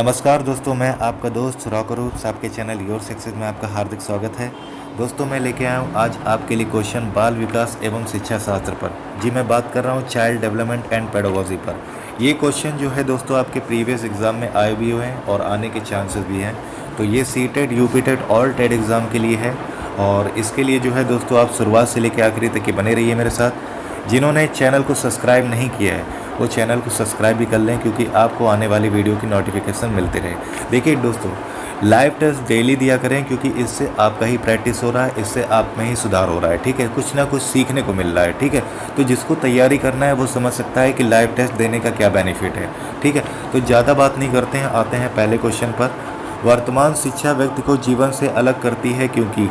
नमस्कार दोस्तों, मैं आपका दोस्त रॉकरूप्स आपके चैनल योर सक्सेस में आपका हार्दिक स्वागत है। दोस्तों, मैं लेके आया हूँ आज आपके लिए क्वेश्चन बाल विकास एवं शिक्षा शास्त्र पर। जी, मैं बात कर रहा हूँ चाइल्ड डेवलपमेंट एंड पेडागोजी पर। ये क्वेश्चन जो है दोस्तों आपके प्रीवियस एग्ज़ाम में आए भी हुए हैं और आने के चांसेस भी हैं। तो ये सीटेट, यूपीटेट और टेट एग्ज़ाम के लिए है और इसके लिए जो है दोस्तों आप शुरुआत से लेकर आखिरी तक के बने रहिए मेरे साथ। जिन्होंने चैनल को सब्सक्राइब नहीं किया है वो चैनल को सब्सक्राइब भी कर लें, क्योंकि आपको आने वाली वीडियो की नोटिफिकेशन मिलते रहे। देखिए दोस्तों, लाइव टेस्ट डेली दिया करें, क्योंकि इससे आपका ही प्रैक्टिस हो रहा है, इससे आप में ही सुधार हो रहा है। ठीक है, कुछ ना कुछ सीखने को मिल रहा है। ठीक है, तो जिसको तैयारी करना है वो समझ सकता है कि लाइव टेस्ट देने का क्या बेनिफिट है। ठीक है, तो ज़्यादा बात नहीं करते हैं, आते हैं पहले क्वेश्चन पर। वर्तमान शिक्षा व्यक्ति को जीवन से अलग करती है क्योंकि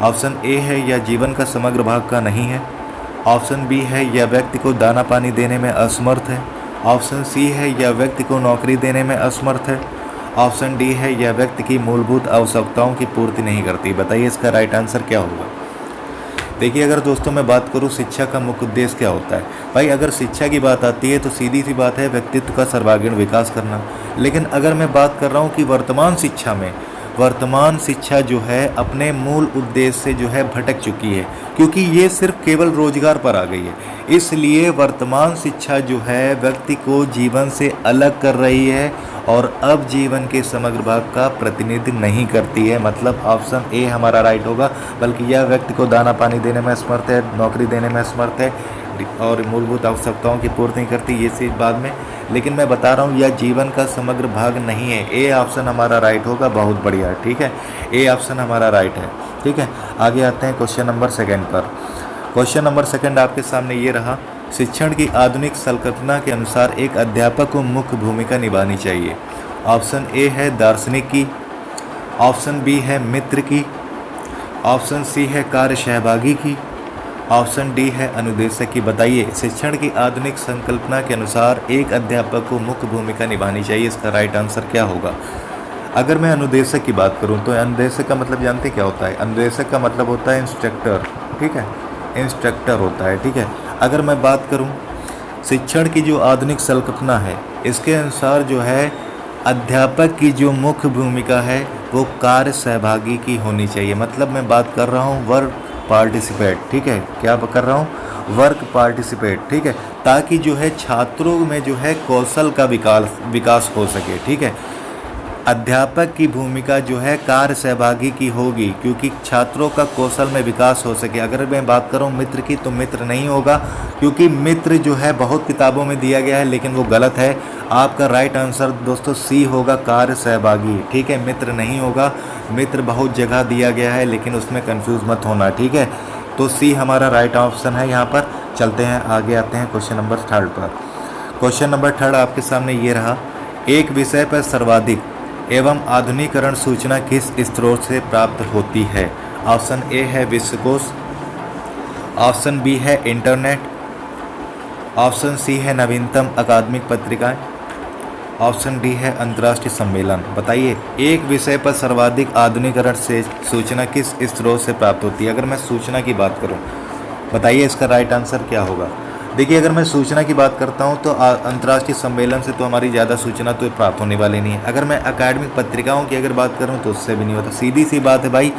ऑप्शन ए है या जीवन का समग्र भाग का नहीं है, ऑप्शन बी है या व्यक्ति को दाना पानी देने में असमर्थ है, ऑप्शन सी है या व्यक्ति को नौकरी देने में असमर्थ है, ऑप्शन डी है या व्यक्ति की मूलभूत आवश्यकताओं की पूर्ति नहीं करती। बताइए इसका राइट आंसर क्या होगा। देखिए, अगर दोस्तों मैं बात करूं शिक्षा का मुख्य उद्देश्य क्या होता है, भाई अगर शिक्षा की बात आती है तो सीधी सी बात है व्यक्तित्व का सर्वांगीण विकास करना। लेकिन अगर मैं बात कर रहा हूं कि वर्तमान शिक्षा जो है अपने मूल उद्देश्य से जो है भटक चुकी है, क्योंकि ये सिर्फ केवल रोजगार पर आ गई है। इसलिए वर्तमान शिक्षा जो है व्यक्ति को जीवन से अलग कर रही है और अब जीवन के समग्र भाग का प्रतिनिधित्व नहीं करती है। मतलब ऑप्शन ए हमारा राइट होगा, बल्कि यह व्यक्ति को दाना पानी देने में असमर्थ है, नौकरी देने में असमर्थ है और मूलभूत आवश्यकताओं की पूर्ति नहीं करती, ये चीज़ बाद में। लेकिन मैं बता रहा हूँ यह जीवन का समग्र भाग नहीं है। ए ऑप्शन हमारा राइट होगा। बहुत बढ़िया, ठीक है, ए ऑप्शन हमारा राइट है। ठीक है, आगे आते हैं क्वेश्चन नंबर सेकंड पर। क्वेश्चन नंबर सेकंड आपके सामने ये रहा। शिक्षण की आधुनिक संकल्पना के अनुसार एक अध्यापक को मुख्य भूमिका निभानी चाहिए। ऑप्शन ए है दार्शनिक की, ऑप्शन बी है मित्र की, ऑप्शन सी है कार्य सहभागी की, ऑप्शन डी है अनुदेशक की। बताइए शिक्षण की आधुनिक संकल्पना के अनुसार एक अध्यापक को मुख्य भूमिका निभानी चाहिए, इसका राइट आंसर क्या होगा। अगर मैं अनुदेशक की बात करूं तो अनुदेशक का मतलब जानते क्या होता है। अनुदेशक का मतलब होता है इंस्ट्रक्टर। ठीक है, इंस्ट्रक्टर होता है। ठीक है, अगर मैं बात करूं शिक्षण की जो आधुनिक संकल्पना है, इसके अनुसार जो है अध्यापक की जो मुख्य भूमिका है वो कार्य सहभागी की होनी चाहिए। मतलब मैं बात कर रहा हूँ वर्क पार्टिसिपेट। ठीक है, क्या कर रहा हूँ, वर्क पार्टिसिपेट। ठीक है, ताकि जो है छात्रों में जो है कौशल का विकास हो सके। ठीक है, अध्यापक की भूमिका जो है कार्य सहभागी की होगी, क्योंकि छात्रों का कौशल में विकास हो सके। अगर मैं बात करूं मित्र की तो मित्र नहीं होगा, क्योंकि मित्र जो है बहुत किताबों में दिया गया है, लेकिन वो गलत है। आपका राइट आंसर दोस्तों सी होगा, कार्य सहभागी। ठीक है, मित्र नहीं होगा। मित्र बहुत जगह दिया गया है, लेकिन उसमें कंफ्यूज मत होना। ठीक है, तो सी हमारा राइट ऑप्शन है। यहाँ पर चलते हैं, आगे आते हैं क्वेश्चन नंबर थर्ड पर। क्वेश्चन नंबर थर्ड आपके सामने ये रहा। एक विषय पर सर्वाधिक एवं आधुनिकीकरण सूचना किस स्रोत से प्राप्त होती है। ऑप्शन ए है विश्वकोश, ऑप्शन बी है इंटरनेट, ऑप्शन सी है नवीनतम अकादमिक पत्रिकाएं, ऑप्शन डी है अंतर्राष्ट्रीय सम्मेलन। बताइए एक विषय पर सर्वाधिक आधुनिकीकरण से सूचना किस स्रोत से प्राप्त होती है। अगर मैं सूचना की बात करूं, बताइए इसका राइट आंसर क्या होगा। देखिए, अगर मैं सूचना की बात करता हूं तो अंतर्राष्ट्रीय सम्मेलन से तो हमारी ज़्यादा सूचना तो प्राप्त होने वाली नहीं है। अगर मैं अकादमिक पत्रिकाओं की अगर बात करूं तो उससे भी नहीं होता। सीधी सी बात है भाई,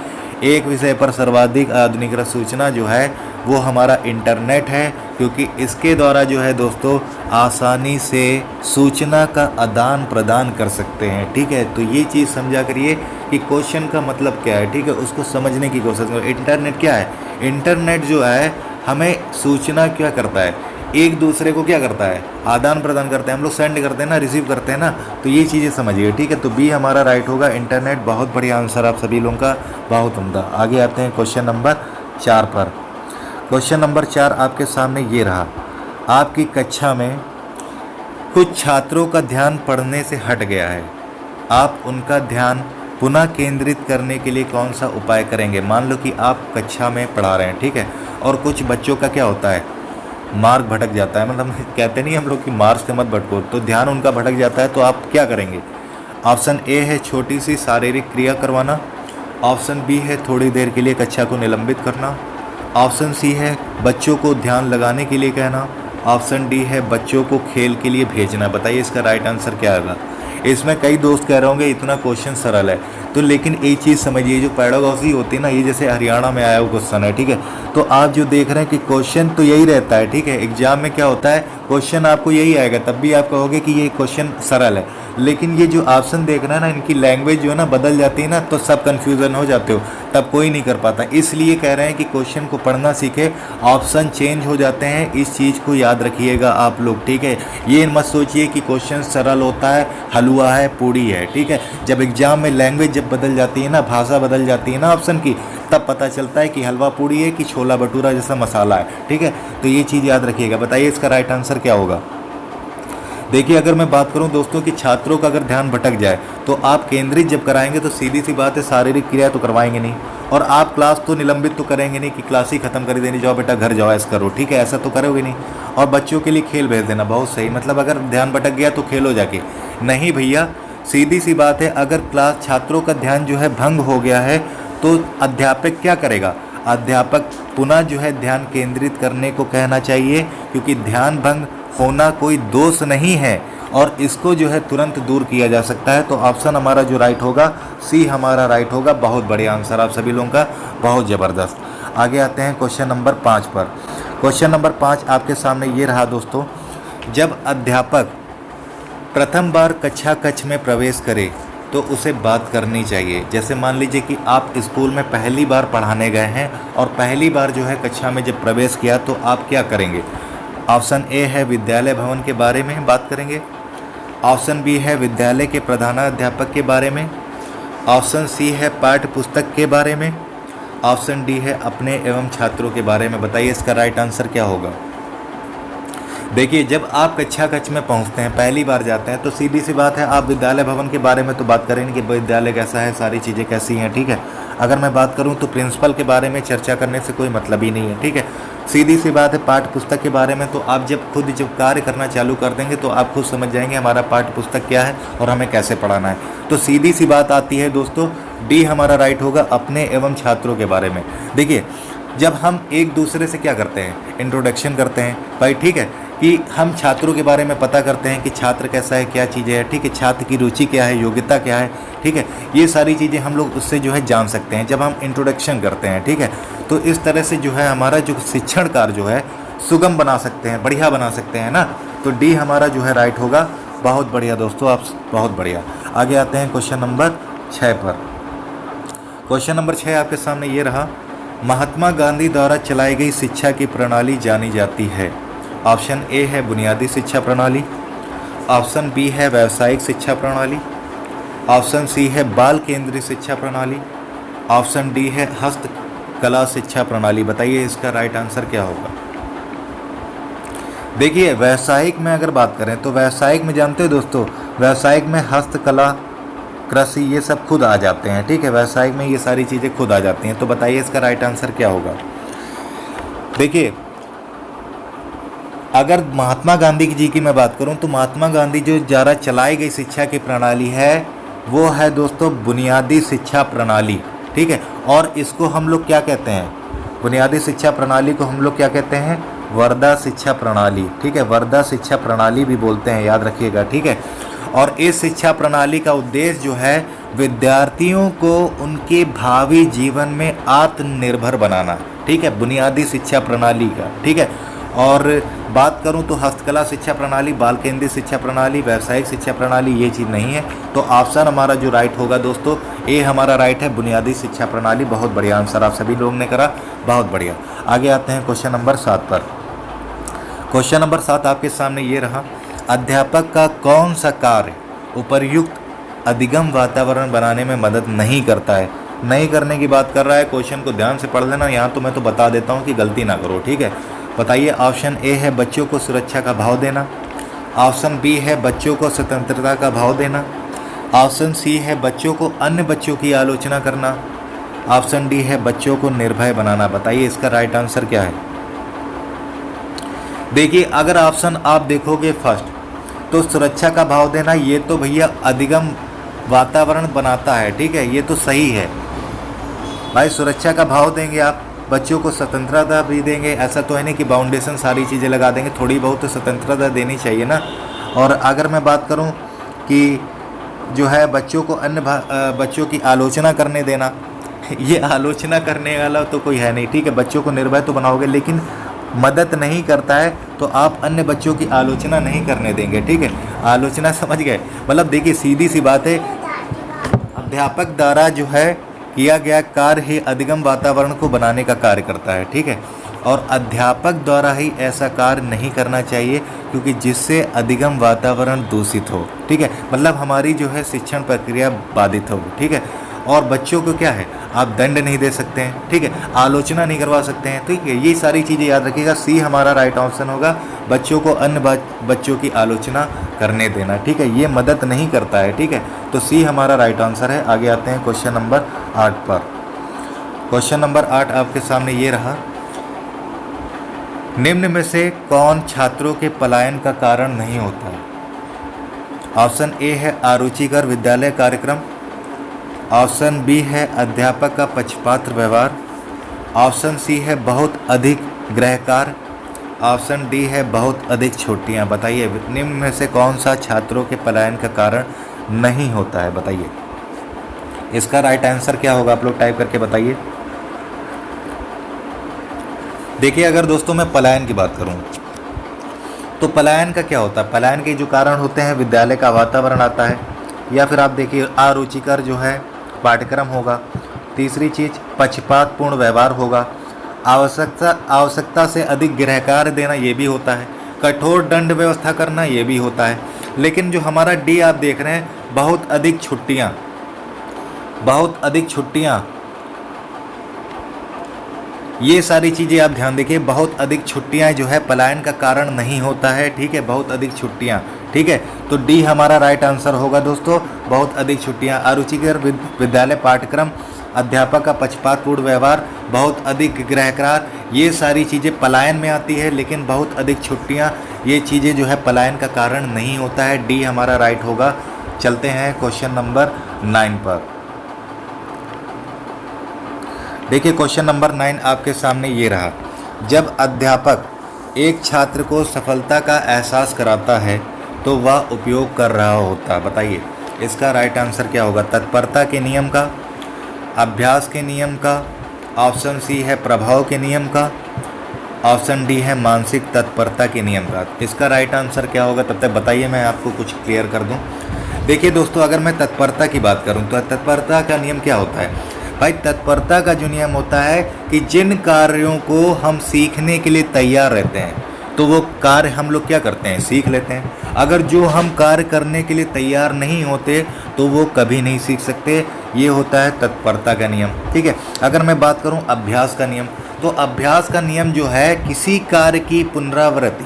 एक विषय पर सर्वाधिक आधुनिकीकरण सूचना जो है वो हमारा इंटरनेट है, क्योंकि इसके द्वारा जो है दोस्तों आसानी से सूचना का आदान प्रदान कर सकते हैं। ठीक है, तो ये चीज़ समझा करिए कि क्वेश्चन का मतलब क्या है। ठीक है, उसको समझने की कोशिश करो। इंटरनेट क्या है, इंटरनेट जो है हमें सूचना क्या करता है, एक दूसरे को क्या करता है, आदान प्रदान करते हैं। हम लोग सेंड करते हैं ना, रिसीव करते हैं ना, तो ये चीज़ें समझिए। ठीक है, तो बी हमारा राइट होगा, इंटरनेट। बहुत बढ़िया आंसर आप सभी लोगों का, बहुत उम्दा। आगे आते हैं क्वेश्चन नंबर 4 पर। क्वेश्चन नंबर 4 आपके सामने ये रहा। आपकी कक्षा में कुछ छात्रों का ध्यान पढ़ने से हट गया है, आप उनका ध्यान पुनः केंद्रित करने के लिए कौन सा उपाय करेंगे। मान लो कि आप कक्षा में पढ़ा रहे हैं, ठीक है, और कुछ बच्चों का क्या होता है, मार्ग भटक जाता है। मतलब कहते नहीं हम लोग कि मार्ग से मत भटको, तो ध्यान उनका भटक जाता है, तो आप क्या करेंगे। ऑप्शन ए है छोटी सी शारीरिक क्रिया करवाना, ऑप्शन बी है थोड़ी देर के लिए कक्षा को निलंबित करना, ऑप्शन सी है बच्चों को ध्यान लगाने के लिए कहना, ऑप्शन डी है बच्चों को खेल के लिए भेजना। बताइए इसका राइट आंसर क्या होगा। इसमें कई दोस्त कह रहे होंगे इतना क्वेश्चन सरल है, तो लेकिन एक चीज़ समझिए, जो पैडागॉजी होती है ना, ये जैसे हरियाणा में आया हुआ क्वेश्चन है, ठीक है। तो आप जो देख रहे हैं कि क्वेश्चन तो यही रहता है, ठीक है। एग्जाम में क्या होता है, क्वेश्चन आपको यही आएगा, तब भी आप कहोगे कि ये क्वेश्चन सरल है, लेकिन ये जो ऑप्शन देख रहे हैं ना, इनकी लैंग्वेज जो है ना बदल जाती है ना, तो सब कन्फ्यूज़न हो जाते हो, तब कोई नहीं कर पाता। इसलिए कह रहे हैं कि क्वेश्चन को पढ़ना सीखे, ऑप्शन चेंज हो जाते हैं, इस चीज़ को याद रखिएगा आप लोग, ठीक है। ये मत सोचिए कि क्वेश्चन सरल होता है, हलवा है, पूड़ी है, ठीक है। जब एग्जाम में लैंग्वेज जब बदल जाती है ना, भाषा बदल जाती है ना ऑप्शन की, तब पता चलता है कि हलवा पूड़ी है कि छोला भटूरा जैसा मसाला है, ठीक है। तो ये चीज़ याद रखिएगा। बताइए इसका राइट आंसर क्या होगा। देखिए, अगर मैं बात करूं दोस्तों कि छात्रों का अगर ध्यान भटक जाए, तो आप केंद्रित जब कराएंगे तो सीधी सी बात है, शारीरिक क्रिया तो करवाएंगे नहीं, और आप क्लास तो निलंबित तो करेंगे नहीं कि क्लास ही खत्म कर देनी, जाओ बेटा घर जाओ, ऐसा करो, ठीक है, ऐसा तो करोगे नहीं। और बच्चों के लिए खेल भेज देना, बहुत सही, मतलब अगर ध्यान भटक गया तो खेलो जाके, नहीं भैया, सीधी सी बात है, अगर क्लास छात्रों का ध्यान जो है भंग हो गया है, तो अध्यापक क्या करेगा, अध्यापक पुनः जो है ध्यान केंद्रित करने को कहना चाहिए, क्योंकि ध्यान भंग होना कोई दोष नहीं है, और इसको जो है तुरंत दूर किया जा सकता है। तो ऑप्शन हमारा जो राइट होगा, सी हमारा राइट होगा। बहुत बढ़िया आंसर आप सभी लोगों का, बहुत ज़बरदस्त। आगे आते हैं क्वेश्चन नंबर 5 पर। क्वेश्चन नंबर 5 आपके सामने ये रहा दोस्तों, जब अध्यापक प्रथम बार कक्षा कक्ष में प्रवेश करे तो उसे बात करनी चाहिए। जैसे मान लीजिए कि आप स्कूल में पहली बार पढ़ाने गए हैं और पहली बार जो है कक्षा में जब प्रवेश किया, तो आप क्या करेंगे। ऑप्शन ए है विद्यालय भवन के बारे में बात करेंगे, ऑप्शन बी है विद्यालय के प्रधानाध्यापक के बारे में, ऑप्शन सी है पाठ्य पुस्तक के बारे में, ऑप्शन डी है अपने एवं छात्रों के बारे में। बताइए इसका राइट आंसर क्या होगा। देखिए, जब आप कक्षा कक्ष में पहुंचते हैं, पहली बार जाते हैं, तो सीधी सी बात है, आप विद्यालय भवन के बारे में तो बात करेंगे कि विद्यालय कैसा है, सारी चीज़ें कैसी हैं, ठीक है। अगर मैं बात करूं तो प्रिंसिपल के बारे में चर्चा करने से कोई मतलब ही नहीं है, ठीक है। सीधी सी बात है, पाठ्य पुस्तक के बारे में तो आप जब कार्य करना चालू कर देंगे, तो आप खुद समझ जाएंगे हमारा पाठ्य पुस्तक क्या है और हमें कैसे पढ़ाना है। तो सीधी सी बात आती है दोस्तों, डी हमारा राइट होगा, अपने एवं छात्रों के बारे में। देखिए, जब हम एक दूसरे से क्या करते हैं, इंट्रोडक्शन करते हैं भाई, ठीक है, कि हम छात्रों के बारे में पता करते हैं कि छात्र कैसा है, क्या चीज़ें है, ठीक है, छात्र की रुचि क्या है, योग्यता क्या है, ठीक है, ये सारी चीज़ें हम लोग उससे जो है जान सकते हैं जब हम इंट्रोडक्शन करते हैं, ठीक है। तो इस तरह से जो है हमारा जो शिक्षण कार्य जो है सुगम बना सकते हैं, बढ़िया बना सकते हैं ना। तो डी हमारा जो है राइट होगा। बहुत बढ़िया दोस्तों, आप बहुत बढ़िया। आगे आते हैं क्वेश्चन नंबर 6 पर। क्वेश्चन नंबर 6 आपके सामने ये रहा, महात्मा गांधी द्वारा चलाई गई शिक्षा की प्रणाली जानी जाती है। ऑप्शन ए है बुनियादी शिक्षा प्रणाली, ऑप्शन बी है व्यावसायिक शिक्षा प्रणाली, ऑप्शन सी है बाल केंद्रित शिक्षा प्रणाली, ऑप्शन डी है हस्तकला शिक्षा प्रणाली। बताइए इसका राइट आंसर क्या होगा। देखिए, व्यावसायिक में अगर बात करें तो व्यावसायिक में जानते हो दोस्तों, व्यावसायिक में हस्तकला, कृषि, ये सब खुद आ जाते हैं, ठीक है, व्यावसायिक में ये सारी चीज़ें खुद आ जाती हैं। तो बताइए इसका राइट आंसर क्या होगा। देखिए, अगर महात्मा गांधी जी की मैं बात करूं, तो महात्मा गांधी जो द्वारा चलाई गई शिक्षा की प्रणाली है, वो है दोस्तों बुनियादी शिक्षा प्रणाली, ठीक है। और इसको हम लोग क्या कहते हैं, बुनियादी शिक्षा प्रणाली को हम लोग क्या कहते हैं, वर्धा शिक्षा प्रणाली, ठीक है, वर्धा शिक्षा प्रणाली भी बोलते हैं, याद रखिएगा, ठीक है। और इस शिक्षा प्रणाली का उद्देश्य जो है विद्यार्थियों को उनके भावी जीवन में आत्मनिर्भर बनाना, ठीक है, बुनियादी शिक्षा प्रणाली का, ठीक है। और बात करूं तो हस्तकला शिक्षा प्रणाली, बाल केंद्रित शिक्षा प्रणाली, व्यावसायिक शिक्षा प्रणाली, ये चीज़ नहीं है। तो ऑप्शन हमारा जो राइट होगा दोस्तों, ए हमारा राइट है, बुनियादी शिक्षा प्रणाली। बहुत बढ़िया आंसर आप सभी लोगों ने करा, बहुत बढ़िया। आगे आते हैं क्वेश्चन नंबर 7 पर। क्वेश्चन नंबर 7 आपके सामने ये रहा, अध्यापक का कौन सा कार्य उपर्युक्त अधिगम वातावरण बनाने में मदद नहीं करता है। नहीं करने की बात कर रहा है, क्वेश्चन को ध्यान से पढ़ लेना, यहाँ तो मैं तो बता देता हूँ कि गलती ना करो, ठीक है। बताइए, ऑप्शन ए है बच्चों को सुरक्षा का भाव देना, ऑप्शन बी है बच्चों को स्वतंत्रता का भाव देना, ऑप्शन सी है बच्चों को अन्य बच्चों की आलोचना करना, ऑप्शन डी है बच्चों को निर्भय बनाना। बताइए इसका राइट आंसर क्या है। देखिए, अगर ऑप्शन आप देखोगे फर्स्ट, तो सुरक्षा का भाव देना, ये तो भैया अधिगम वातावरण बनाता है, ठीक है, ये तो सही है भाई। सुरक्षा का भाव देंगे आप, बच्चों को स्वतंत्रता भी देंगे, ऐसा तो है नहीं कि बाउंडेशन सारी चीज़ें लगा देंगे, थोड़ी बहुत तो स्वतंत्रता देनी चाहिए ना। और अगर मैं बात करूं कि जो है बच्चों को बच्चों की आलोचना करने देना, ये आलोचना करने वाला तो कोई है नहीं, ठीक है। बच्चों को निर्भय तो बनाओगे लेकिन मदद नहीं करता है तो आप अन्य बच्चों की आलोचना नहीं करने देंगे, ठीक है। आलोचना समझ गए, मतलब देखिए सीधी सी बात है, अध्यापक द्वारा जो है किया गया कार्य ही अधिगम वातावरण को बनाने का कार्य करता है, ठीक है। और अध्यापक द्वारा ही ऐसा कार्य नहीं करना चाहिए क्योंकि जिससे अधिगम वातावरण दूषित हो, ठीक है। मतलब हमारी जो है शिक्षण प्रक्रिया बाधित हो, ठीक है। और बच्चों को क्या है, आप दंड नहीं दे सकते हैं, ठीक है, आलोचना नहीं करवा सकते हैं, ठीक है। ये सारी चीज़ें याद रखिएगा। सी हमारा राइट ऑप्शन होगा, बच्चों को अन्य बच्चों की आलोचना करने देना, ठीक है, ये मदद नहीं करता है, ठीक है। तो सी हमारा राइट आंसर है। आगे आते हैं क्वेश्चन नंबर 8 पर। क्वेश्चन नंबर 8 आपके सामने ये रहा, निम्न में से कौन छात्रों के पलायन का कारण नहीं होता है? ऑप्शन ए है अरुचिकर विद्यालय कार्यक्रम, ऑप्शन बी है अध्यापक का पक्षपात व्यवहार, ऑप्शन सी है बहुत अधिक गृहकार, ऑप्शन डी है बहुत अधिक छुट्टियां। बताइए निम्न में से कौन सा छात्रों के पलायन का कारण नहीं होता है, बताइए। इसका राइट आंसर क्या होगा, आप लोग टाइप करके बताइए। देखिए अगर दोस्तों मैं पलायन की बात करूं तो पलायन का क्या होता है, पलायन के जो कारण होते हैं, विद्यालय का वातावरण आता है, या फिर आप देखिए अरुचिकर जो है पाठ्यक्रम होगा, तीसरी चीज़ पक्षपातपूर्ण व्यवहार होगा, आवश्यकता से अधिक गृहकार्य देना ये भी होता है, कठोर दंड व्यवस्था करना ये भी होता है। लेकिन जो हमारा डी आप देख रहे हैं, बहुत अधिक छुट्टियाँ, ये सारी चीज़ें आप ध्यान देखिए, बहुत अधिक छुट्टियाँ जो है पलायन का कारण नहीं होता है, ठीक है, बहुत अधिक छुट्टियाँ, ठीक है। तो डी हमारा राइट आंसर होगा दोस्तों, बहुत अधिक छुट्टियाँ। अरुचिकर विद्यालय पाठ्यक्रम, अध्यापक का पक्षपातपूर्ण व्यवहार, बहुत अधिक गृहकार्य, ये सारी चीज़ें पलायन में आती है, लेकिन बहुत अधिक छुट्टियाँ ये चीज़ें जो है पलायन का कारण नहीं होता है। डी हमारा राइट होगा। चलते हैं क्वेश्चन नंबर 9 पर। देखिए क्वेश्चन नंबर 9 आपके सामने ये रहा, जब अध्यापक एक छात्र को सफलता का एहसास कराता है तो वह उपयोग कर रहा होता है। बताइए इसका राइट आंसर क्या होगा, तत्परता के नियम का, अभ्यास के नियम का, ऑप्शन सी है प्रभाव के नियम का, ऑप्शन डी है मानसिक तत्परता के नियम का। इसका राइट आंसर क्या होगा, तब तक बताइए मैं आपको कुछ क्लियर कर दूं। देखिए दोस्तों अगर मैं तत्परता की बात करूं तो तत्परता का नियम क्या होता है भाई, तत्परता का जो नियम होता है कि जिन कार्यों को हम सीखने के लिए तैयार रहते हैं तो वो कार्य हम लोग क्या करते हैं, सीख लेते हैं। अगर जो हम कार्य करने के लिए तैयार नहीं होते तो वो कभी नहीं सीख सकते, ये होता है तत्परता का नियम, ठीक है। अगर मैं बात करूं अभ्यास का नियम, तो अभ्यास का नियम जो है किसी कार्य की पुनरावृत्ति,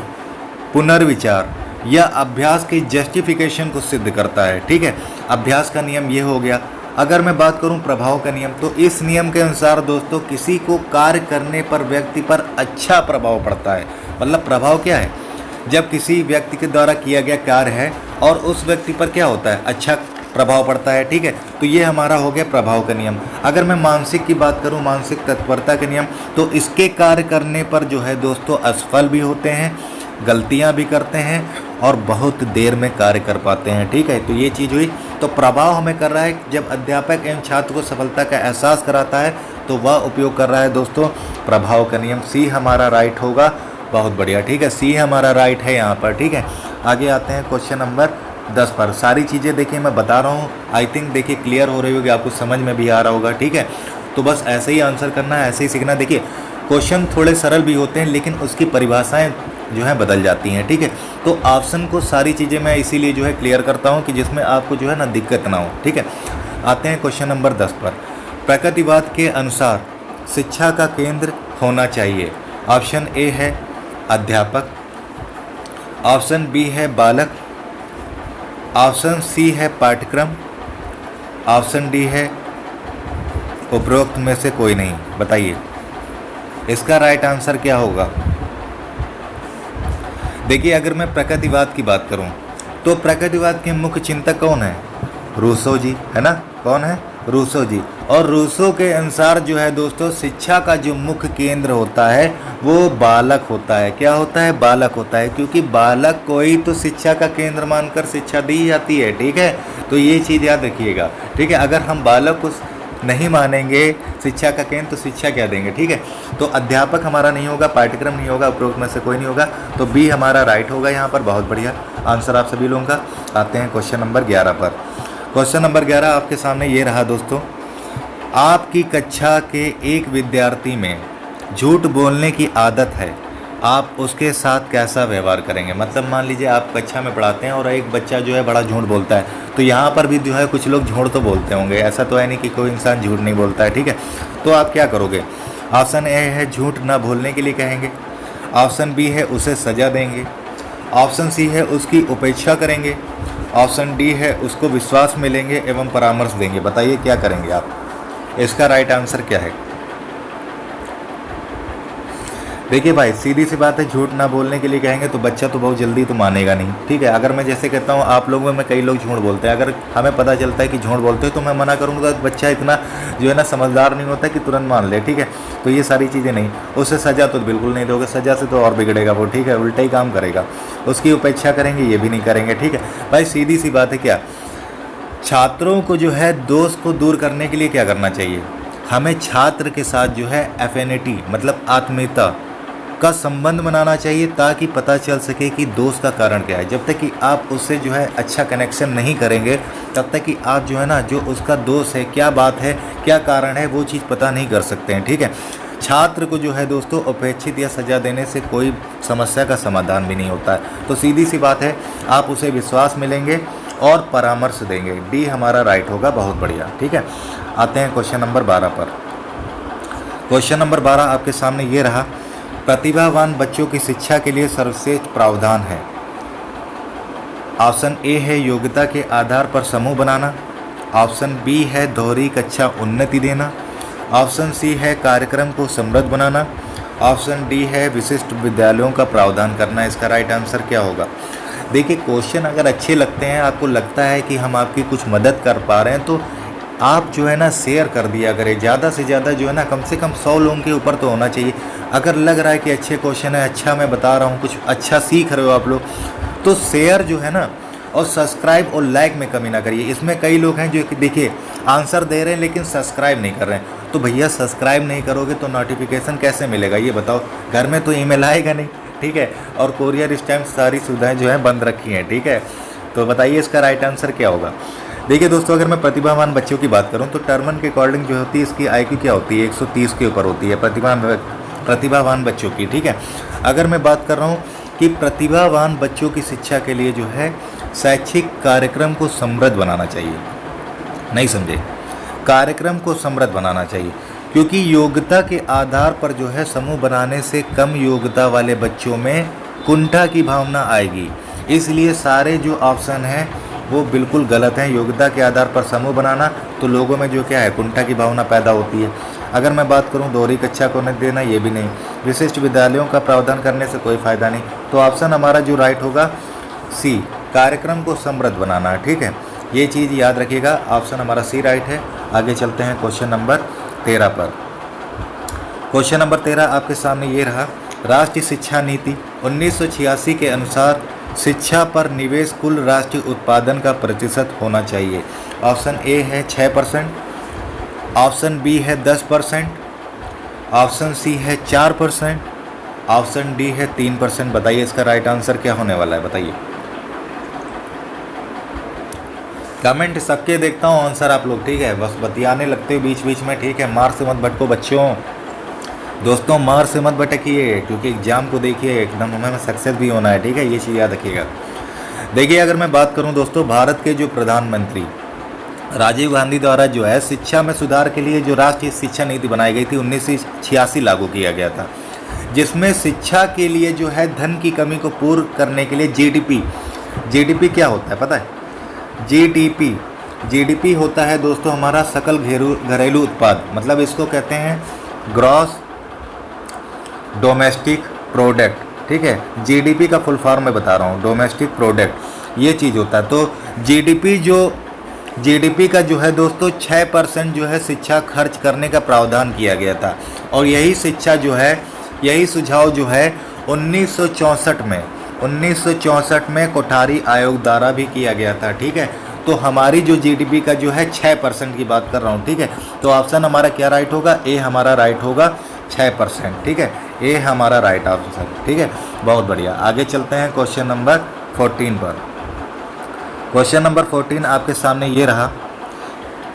पुनर्विचार या अभ्यास की जस्टिफिकेशन को सिद्ध करता है, ठीक है। अभ्यास का नियम ये हो गया। अगर मैं बात करूं प्रभाव का नियम, तो इस नियम के अनुसार दोस्तों किसी को कार्य करने पर व्यक्ति पर अच्छा प्रभाव पड़ता है। मतलब प्रभाव क्या है, जब किसी व्यक्ति के द्वारा किया गया कार्य है और उस व्यक्ति पर क्या होता है, अच्छा प्रभाव पड़ता है, ठीक है। तो ये हमारा हो गया प्रभाव का नियम। अगर मैं मानसिक की बात करूं, मानसिक तत्परता के नियम, तो इसके कार्य करने पर जो है दोस्तों असफल भी होते हैं, गलतियां भी करते हैं और बहुत देर में कार्य कर पाते हैं, ठीक है। तो ये चीज़ हुई। तो प्रभाव हमें कर रहा है जब अध्यापक एवं छात्र को सफलता का एहसास कराता है तो वह उपयोग कर रहा है दोस्तों प्रभाव का नियम। सी हमारा राइट होगा। बहुत बढ़िया, ठीक है, सी हमारा राइट है यहाँ पर, ठीक है। आगे आते हैं क्वेश्चन नंबर 10 पर। सारी चीज़ें देखिए मैं बता रहा हूँ, आई थिंक देखिए क्लियर हो रही होगी, आपको समझ में भी आ रहा होगा, ठीक है। तो बस ऐसे ही आंसर करना है, ऐसे ही सीखना। देखिए क्वेश्चन थोड़े सरल भी होते हैं लेकिन उसकी परिभाषाएं जो है बदल जाती हैं, ठीक है। तो ऑप्शन को सारी चीज़ें मैं इसीलिए जो है क्लियर करता हूँ कि जिसमें आपको जो है ना दिक्कत ना हो, ठीक है। आते हैं क्वेश्चन नंबर 10 पर। प्रकृतिवाद के अनुसार शिक्षा का केंद्र होना चाहिए। ऑप्शन ए है अध्यापक, ऑप्शन बी है बालक, ऑप्शन सी है पाठ्यक्रम, ऑप्शन डी है उपरोक्त में से कोई नहीं। बताइए इसका राइट आंसर क्या होगा। देखिए अगर मैं प्रकृतिवाद की बात करूं तो प्रकृतिवाद के मुख्य चिंतक कौन है, रूसो जी, है ना। कौन है, रूसो जी। और रूसो के अनुसार जो है दोस्तों, शिक्षा का जो मुख्य केंद्र होता है वो बालक होता है। क्या होता है? बालक होता है, क्योंकि बालक को ही तो शिक्षा का केंद्र मानकर शिक्षा दी जाती है। ठीक है, तो ये चीज़ याद रखिएगा। ठीक है, अगर हम बालक को नहीं मानेंगे शिक्षा का केंद्र तो शिक्षा क्या देंगे? ठीक है, तो अध्यापक हमारा नहीं होगा, पाठ्यक्रम नहीं होगा, उपरोक्त में से कोई नहीं होगा, तो बी हमारा राइट होगा यहाँ पर। बहुत बढ़िया आंसर आप सभी लोगों का। आते हैं क्वेश्चन नंबर 11 पर। क्वेश्चन नंबर 11 आपके सामने ये रहा दोस्तों, आपकी कक्षा के एक विद्यार्थी में झूठ बोलने की आदत है, आप उसके साथ कैसा व्यवहार करेंगे? मतलब मान लीजिए आप कक्षा में पढ़ाते हैं और एक बच्चा जो है बड़ा झूठ बोलता है, तो यहाँ पर भी जो है कुछ लोग झूठ तो बोलते होंगे, ऐसा तो है नहीं कि कोई इंसान झूठ नहीं बोलता है। ठीक है, तो आप क्या करोगे? ऑप्शन ए है झूठ ना बोलने के लिए कहेंगे, ऑप्शन बी है उसे सज़ा देंगे, ऑप्शन सी है उसकी उपेक्षा करेंगे, ऑप्शन डी है उसको विश्वास में लेंगे एवं परामर्श देंगे। बताइए क्या करेंगे आप? इसका राइट आंसर क्या है? देखिए भाई, सीधी सी बात है, झूठ ना बोलने के लिए कहेंगे तो बच्चा तो बहुत जल्दी तो मानेगा नहीं। ठीक है, अगर मैं जैसे कहता हूँ आप लोगों में कई लोग झूठ बोलते हैं, अगर हमें पता चलता है कि झूठ बोलते हैं तो मैं मना करूँगा, तो बच्चा इतना जो है ना समझदार नहीं होता कि तुरंत मान ले। ठीक है, तो ये सारी चीज़ें नहीं। उससे सज़ा तो बिल्कुल नहीं दोगे, सज़ा से तो और बिगड़ेगा वो। ठीक है, उल्टा ही काम करेगा। उसकी उपेक्षा करेंगे, ये भी नहीं करेंगे। ठीक है भाई, सीधी सी बात है। क्या छात्रों को जो है दोष को दूर करने के लिए क्या करना चाहिए? हमें छात्र के साथ जो है एफिनिटी मतलब आत्मीयता का संबंध बनाना चाहिए, ताकि पता चल सके कि दोष का कारण क्या है। जब तक कि आप उससे जो है अच्छा कनेक्शन नहीं करेंगे, तब तक कि आप जो है ना, जो उसका दोष है, क्या बात है, क्या कारण है, वो चीज़ पता नहीं कर सकते हैं। ठीक है, छात्र को जो है दोस्तों उपेक्षित या सज़ा देने से कोई समस्या का समाधान भी नहीं होता है। तो सीधी सी बात है, आप उसे विश्वास मिलेंगे और परामर्श देंगे। डी हमारा राइट होगा। बहुत बढ़िया। ठीक है, आते हैं क्वेश्चन नंबर 12 पर। क्वेश्चन नंबर 12 आपके सामने ये रहा, प्रतिभावान बच्चों की शिक्षा के लिए सर्वश्रेष्ठ प्रावधान है। ऑप्शन ए है योग्यता के आधार पर समूह बनाना, ऑप्शन बी है दोहरी कक्षा उन्नति देना, ऑप्शन सी है कार्यक्रम को समृद्ध बनाना, ऑप्शन डी है विशिष्ट विद्यालयों का प्रावधान करना। इसका राइट आंसर क्या होगा? देखिए, क्वेश्चन अगर अच्छे लगते हैं, आपको लगता है कि हम आपकी कुछ मदद कर पा रहे हैं, तो आप जो है ना शेयर कर दिया करें। ज़्यादा से ज़्यादा जो है ना, कम से कम 100 लोगों के ऊपर तो होना चाहिए। अगर लग रहा है कि अच्छे क्वेश्चन है, अच्छा मैं बता रहा हूँ, कुछ अच्छा सीख रहे हो आप लोग, तो शेयर जो है ना, और सब्सक्राइब और लाइक में कमी ना करिए। इसमें कई लोग हैं जो कि देखिए आंसर दे रहे हैं लेकिन सब्सक्राइब नहीं कर रहे हैं। तो भैया सब्सक्राइब नहीं करोगे तो नोटिफिकेशन कैसे मिलेगा ये बताओ? घर में तो ईमेल आएगा नहीं। ठीक है, और कोरियर इस टाइम सारी सुविधाएँ जो है बंद रखी हैं। ठीक है, तो बताइए इसका राइट आंसर क्या होगा? देखिए दोस्तों, अगर मैं प्रतिभावान बच्चों की बात करूं तो टर्मन के अकॉर्डिंग जो होती है इसकी IQ क्या होती है? 130 के ऊपर होती है प्रतिभावान बच्चों की। ठीक है, अगर मैं बात कर रहा हूं कि प्रतिभावान बच्चों की शिक्षा के लिए जो है शैक्षिक कार्यक्रम को समृद्ध बनाना चाहिए। नहीं समझे? कार्यक्रम को समृद्ध बनाना चाहिए, क्योंकि योग्यता के आधार पर जो है समूह बनाने से कम योग्यता वाले बच्चों में कुंठा की भावना आएगी। इसलिए सारे जो ऑप्शन हैं वो बिल्कुल गलत हैं। योग्यता के आधार पर समूह बनाना तो लोगों में जो क्या है, कुंठा की भावना पैदा होती है। अगर मैं बात करूं दोहरी कक्षा को नहीं देना, ये भी नहीं। विशिष्ट विद्यालयों का प्रावधान करने से कोई फ़ायदा नहीं। तो ऑप्शन हमारा जो राइट होगा सी, कार्यक्रम को समृद्ध बनाना। ठीक है, ये चीज़ याद रखिएगा, ऑप्शन हमारा सी राइट है। आगे चलते हैं क्वेश्चन नंबर 13 पर। क्वेश्चन नंबर 13 आपके सामने ये रहा, राष्ट्रीय शिक्षा नीति 1986 के अनुसार शिक्षा पर निवेश कुल राष्ट्रीय उत्पादन का प्रतिशत होना चाहिए। ऑप्शन ए है 6%, ऑप्शन बी है 10%, ऑप्शन सी है 4%, ऑप्शन डी है 3%। बताइए इसका राइट आंसर क्या होने वाला है? बताइए। कमेंट सबके देखता हूँ आंसर आप लोग। ठीक है, बस बतियाने लगते हो बीच बीच में। ठीक है, मार से मत भटको बच्चों, दोस्तों मार से मत भटकिए, क्योंकि एग्जाम को देखिए एकदम हमें सक्सेस भी होना है। ठीक है, ये चीज़ याद रखिएगा। देखिए, अगर मैं बात करूं दोस्तों, भारत के जो प्रधानमंत्री राजीव गांधी द्वारा जो है शिक्षा में सुधार के लिए जो राष्ट्रीय शिक्षा नीति बनाई गई थी 1986 लागू किया गया था, जिसमें शिक्षा के लिए जो है धन की कमी को पूर्ण करने के लिए जीडीपी क्या होता है पता है? जीडीपी होता है दोस्तों हमारा सकल घरेलू उत्पाद, मतलब इसको कहते हैं ग्रॉस डोमेस्टिक प्रोडक्ट। ठीक है, जीडीपी का फुल फॉर्म मैं बता रहा हूँ, डोमेस्टिक प्रोडक्ट, ये चीज़ होता है। तो जीडीपी जो जीडीपी का जो है दोस्तों 6% जो है शिक्षा खर्च करने का प्रावधान किया गया था। और यही शिक्षा जो है, यही सुझाव जो है 1964 में कोठारी आयोग द्वारा भी किया गया था। ठीक है, तो हमारी जो जीडीपी का जो है 6% की बात कर रहा हूँ। ठीक है, तो ऑप्शन हमारा क्या राइट होगा, ए हमारा राइट होगा 6%। ठीक है, ए हमारा राइट ऑप्शन। ठीक है, बहुत बढ़िया। आगे चलते हैं क्वेश्चन नंबर 14 पर। क्वेश्चन नंबर 14 आपके सामने ये रहा,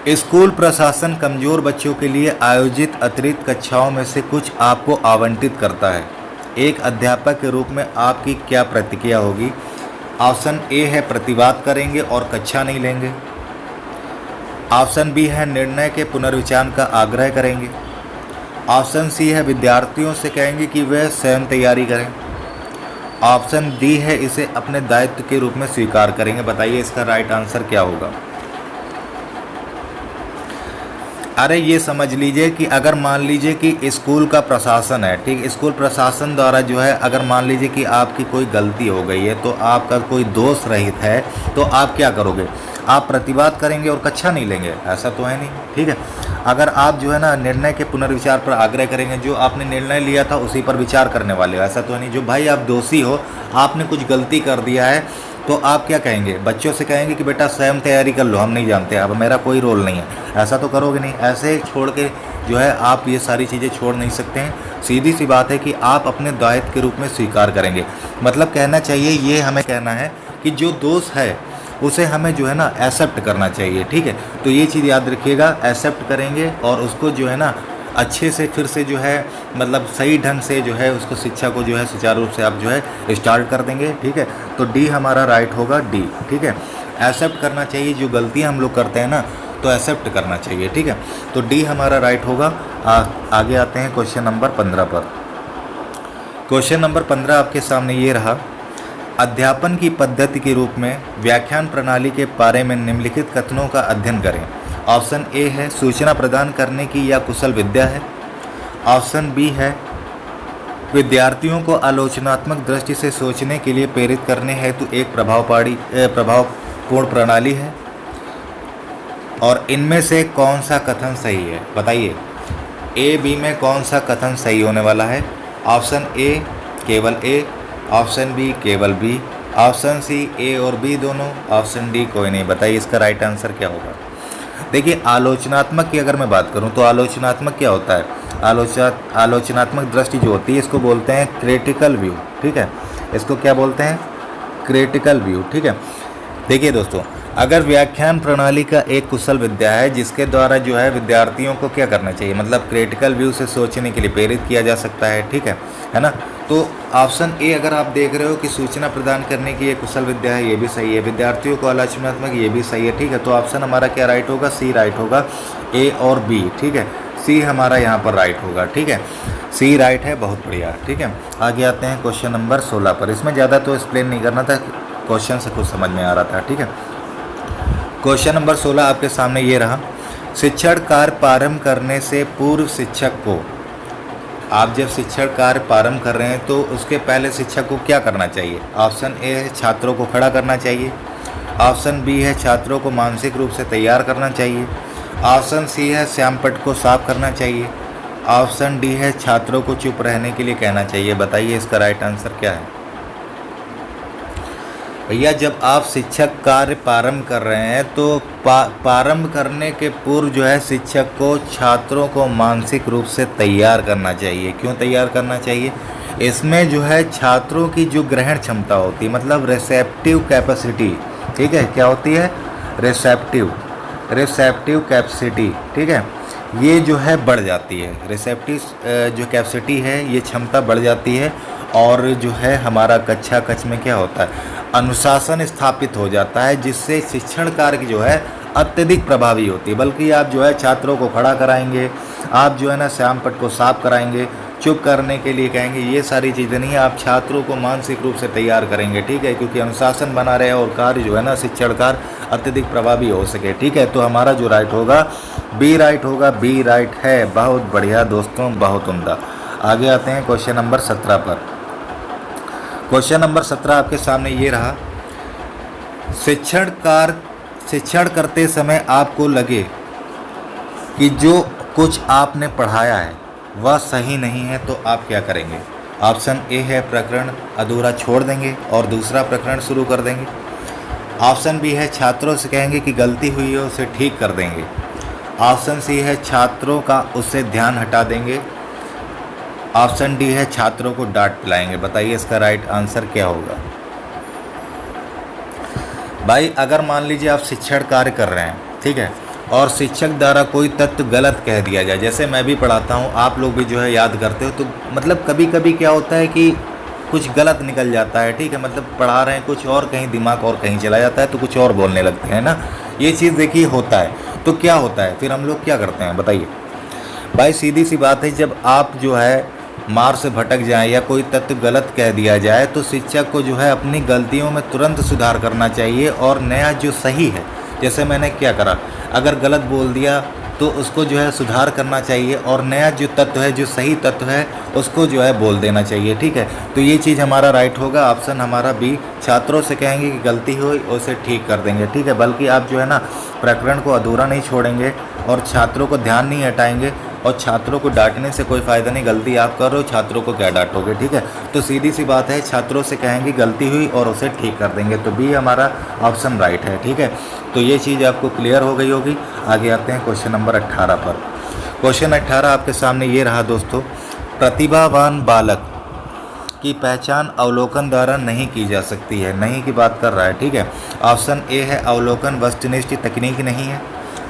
स्कूल प्रशासन कमज़ोर बच्चों के लिए आयोजित अतिरिक्त कक्षाओं में से कुछ आपको आवंटित करता है। एक अध्यापक के रूप में आपकी क्या प्रतिक्रिया होगी? ऑप्शन ए है प्रतिवाद करेंगे और कक्षा नहीं लेंगे। ऑप्शन बी है निर्णय के पुनर्विचार का आग्रह करेंगे। ऑप्शन सी है विद्यार्थियों से कहेंगे कि वे स्वयं तैयारी करें। ऑप्शन डी है इसे अपने दायित्व के रूप में स्वीकार करेंगे। बताइए इसका राइट आंसर क्या होगा? अरे ये समझ लीजिए कि अगर मान लीजिए कि स्कूल का प्रशासन है, ठीक, स्कूल प्रशासन द्वारा जो है अगर मान लीजिए कि आपकी कोई गलती हो गई है, तो आपका कोई दोष रहित है, तो आप क्या करोगे? आप प्रतिवाद करेंगे और कक्षा नहीं लेंगे? ऐसा तो है नहीं। ठीक है, अगर आप जो है ना निर्णय के पुनर्विचार पर आग्रह करेंगे, जो आपने निर्णय लिया था उसी पर विचार करने वाले हो, ऐसा तो है नहीं। जो भाई आप दोषी हो, आपने कुछ गलती कर दिया है, तो आप क्या कहेंगे? बच्चों से कहेंगे कि बेटा स्वयं तैयारी कर लो, हम नहीं जानते, अब मेरा कोई रोल नहीं है, ऐसा तो करोगे नहीं। ऐसे छोड़ के जो है आप ये सारी चीज़ें छोड़ नहीं सकते हैं। सीधी सी बात है कि आप अपने दायित्व के रूप में स्वीकार करेंगे। मतलब कहना चाहिए, ये हमें कहना है कि जो दोष है उसे हमें जो है ना एक्सेप्ट करना चाहिए। ठीक है, तो ये चीज़ याद रखिएगा, एक्सेप्ट करेंगे और उसको जो है ना अच्छे से फिर से जो है मतलब सही ढंग से जो है उसको शिक्षा को जो है सुचारू रूप से आप जो है स्टार्ट कर देंगे। ठीक है, तो डी हमारा राइट होगा, डी। ठीक है, एक्सेप्ट करना चाहिए, जो गलतियां हम लोग करते हैं ना तो एक्सेप्ट करना चाहिए। ठीक है, तो डी हमारा राइट होगा। आगे आते हैं क्वेश्चन नंबर 15 पर। क्वेश्चन नंबर 15 आपके सामने ये रहा, अध्यापन की पद्धति के रूप में व्याख्यान प्रणाली के बारे में निम्नलिखित कथनों का अध्ययन करें। ऑप्शन ए है सूचना प्रदान करने की या कुशल विद्या है। ऑप्शन बी है विद्यार्थियों को आलोचनात्मक दृष्टि से सोचने के लिए प्रेरित करने हेतु एक प्रभावपूर्ण प्रणाली है। और इनमें से कौन सा कथन सही है? बताइए, ए बी में कौन सा कथन सही होने वाला है? ऑप्शन ए केवल ए, ऑप्शन बी केवल बी, ऑप्शन सी ए और बी दोनों, ऑप्शन डी कोई नहीं। बताइए इसका राइट आंसर क्या होगा? देखिए, आलोचनात्मक की अगर मैं बात करूं तो आलोचनात्मक क्या होता है? आलोचनात्मक दृष्टि जो होती है इसको बोलते हैं क्रिटिकल व्यू। ठीक है, इसको क्या बोलते हैं? Critical view. ठीक है, देखिए दोस्तों, अगर व्याख्यान प्रणाली का एक कुशल विद्या है जिसके द्वारा जो है विद्यार्थियों को क्या करना चाहिए, मतलब क्रिटिकल व्यू से सोचने के लिए प्रेरित किया जा सकता है। ठीक है ना? तो ऑप्शन ए अगर आप देख रहे हो कि सूचना प्रदान करने की एक कुशल विद्या है, ये भी सही है। विद्यार्थियों को आलोचनात्मक, ये भी सही है। ठीक है, तो ऑप्शन हमारा क्या राइट होगा? सी राइट होगा, ए और बी। ठीक है, सी हमारा यहाँ पर राइट होगा। ठीक है, सी राइट है, बहुत बढ़िया। ठीक है, आगे आते हैं क्वेश्चन नंबर 16 पर। इसमें ज़्यादा तो एक्सप्लेन नहीं करना था, क्वेश्चन से कुछ समझ में आ रहा था। ठीक है, क्वेश्चन नंबर 16 आपके सामने ये रहा, शिक्षण कार्य प्रारंभ करने से पूर्व शिक्षक को, आप जब शिक्षण कार्य प्रारंभ कर रहे हैं तो उसके पहले शिक्षक को क्या करना चाहिए? ऑप्शन ए है छात्रों को खड़ा करना चाहिए। ऑप्शन बी है छात्रों को मानसिक रूप से तैयार करना चाहिए। ऑप्शन सी है श्यामपट्ट को साफ करना चाहिए। ऑप्शन डी है छात्रों को चुप रहने के लिए कहना चाहिए। बताइए इसका राइट आंसर क्या है? भैया, जब आप शिक्षक कार्य प्रारंभ कर रहे हैं तो प्रारंभ करने के पूर्व जो है शिक्षक को छात्रों को मानसिक रूप से तैयार करना चाहिए। क्यों तैयार करना चाहिए? इसमें जो है छात्रों की जो ग्रहण क्षमता होती है, मतलब रिसेप्टिव कैपेसिटी, ठीक है, क्या होती है? Receptive capacity. ठीक है, ये जो है बढ़ जाती है। रिसेप्टिव जो कैपेसिटी है ये क्षमता बढ़ जाती है और जो है हमारा कक्षा कक्ष में क्या होता है? अनुशासन स्थापित हो जाता है, जिससे शिक्षण कार्य जो है अत्यधिक प्रभावी होती है। बल्कि आप जो है छात्रों को खड़ा कराएंगे, आप जो है ना श्यामपट्ट को साफ कराएंगे, चुप करने के लिए कहेंगे, ये सारी चीज़ें नहीं, आप छात्रों को मानसिक रूप से तैयार करेंगे। ठीक है, क्योंकि अनुशासन बना रहे और कार्य जो है ना शिक्षण कार्य अत्यधिक प्रभावी हो सके। ठीक है, तो हमारा जो राइट होगा बी राइट होगा, बी राइट है। बहुत बढ़िया दोस्तों, बहुत उम्दा। आगे आते हैं क्वेश्चन नंबर 17 पर। क्वेश्चन नंबर 17 आपके सामने ये रहा, शिक्षण करते समय आपको लगे कि जो कुछ आपने पढ़ाया है वह सही नहीं है तो आप क्या करेंगे? ऑप्शन ए है प्रकरण अधूरा छोड़ देंगे और दूसरा प्रकरण शुरू कर देंगे। ऑप्शन बी है छात्रों से कहेंगे कि गलती हुई है उसे ठीक कर देंगे। ऑप्शन सी है छात्रों का उससे ध्यान हटा देंगे। ऑप्शन डी है छात्रों को डांट पिलाएंगे। बताइए इसका राइट आंसर क्या होगा? भाई अगर मान लीजिए आप शिक्षण कार्य कर रहे हैं, ठीक है, और शिक्षक द्वारा कोई तत्व गलत कह दिया जाए, जैसे मैं भी पढ़ाता हूँ, आप लोग भी जो है याद करते हो, तो मतलब कभी कभी क्या होता है कि कुछ गलत निकल जाता है, ठीक है, मतलब पढ़ा रहे हैं कुछ और, कहीं दिमाग और कहीं चला जाता है तो कुछ और बोलने लगते हैं ना। ये चीज़ देखिए होता है, तो क्या होता है फिर हम लोग क्या करते हैं बताइए? भाई सीधी सी बात है, जब आप जो है मार्ग से भटक जाए या कोई तत्व गलत कह दिया जाए तो शिक्षक को जो है अपनी गलतियों में तुरंत सुधार करना चाहिए और नया जो सही है, जैसे मैंने क्या करा, अगर गलत बोल दिया तो उसको जो है सुधार करना चाहिए और नया जो तत्व है, जो सही तत्व है, उसको जो है बोल देना चाहिए, ठीक है। तो ये चीज़ हमारा राइट होगा, ऑप्शन हमारा बी। छात्रों से कहेंगे कि गलती हुई उसे ठीक कर देंगे, ठीक है, बल्कि आप जो है ना प्रकरण को अधूरा नहीं छोड़ेंगे और छात्रों को ध्यान नहीं हटाएंगे और छात्रों को डांटने से कोई फ़ायदा नहीं, गलती आप कर रहे हो, छात्रों को क्या डांटोगे, ठीक है। तो सीधी सी बात है, छात्रों से कहेंगे गलती हुई और उसे ठीक कर देंगे, तो बी हमारा ऑप्शन राइट है, ठीक है। तो ये चीज़ आपको क्लियर हो गई होगी। आगे आते हैं क्वेश्चन नंबर 18 पर। क्वेश्चन 18 आपके सामने ये रहा दोस्तों, प्रतिभावान बालक की पहचान अवलोकन द्वारा नहीं की जा सकती है। नहीं की बात कर रहा है, ठीक है। ऑप्शन ए है अवलोकन वस्तुनिष्ठ तकनीक नहीं है।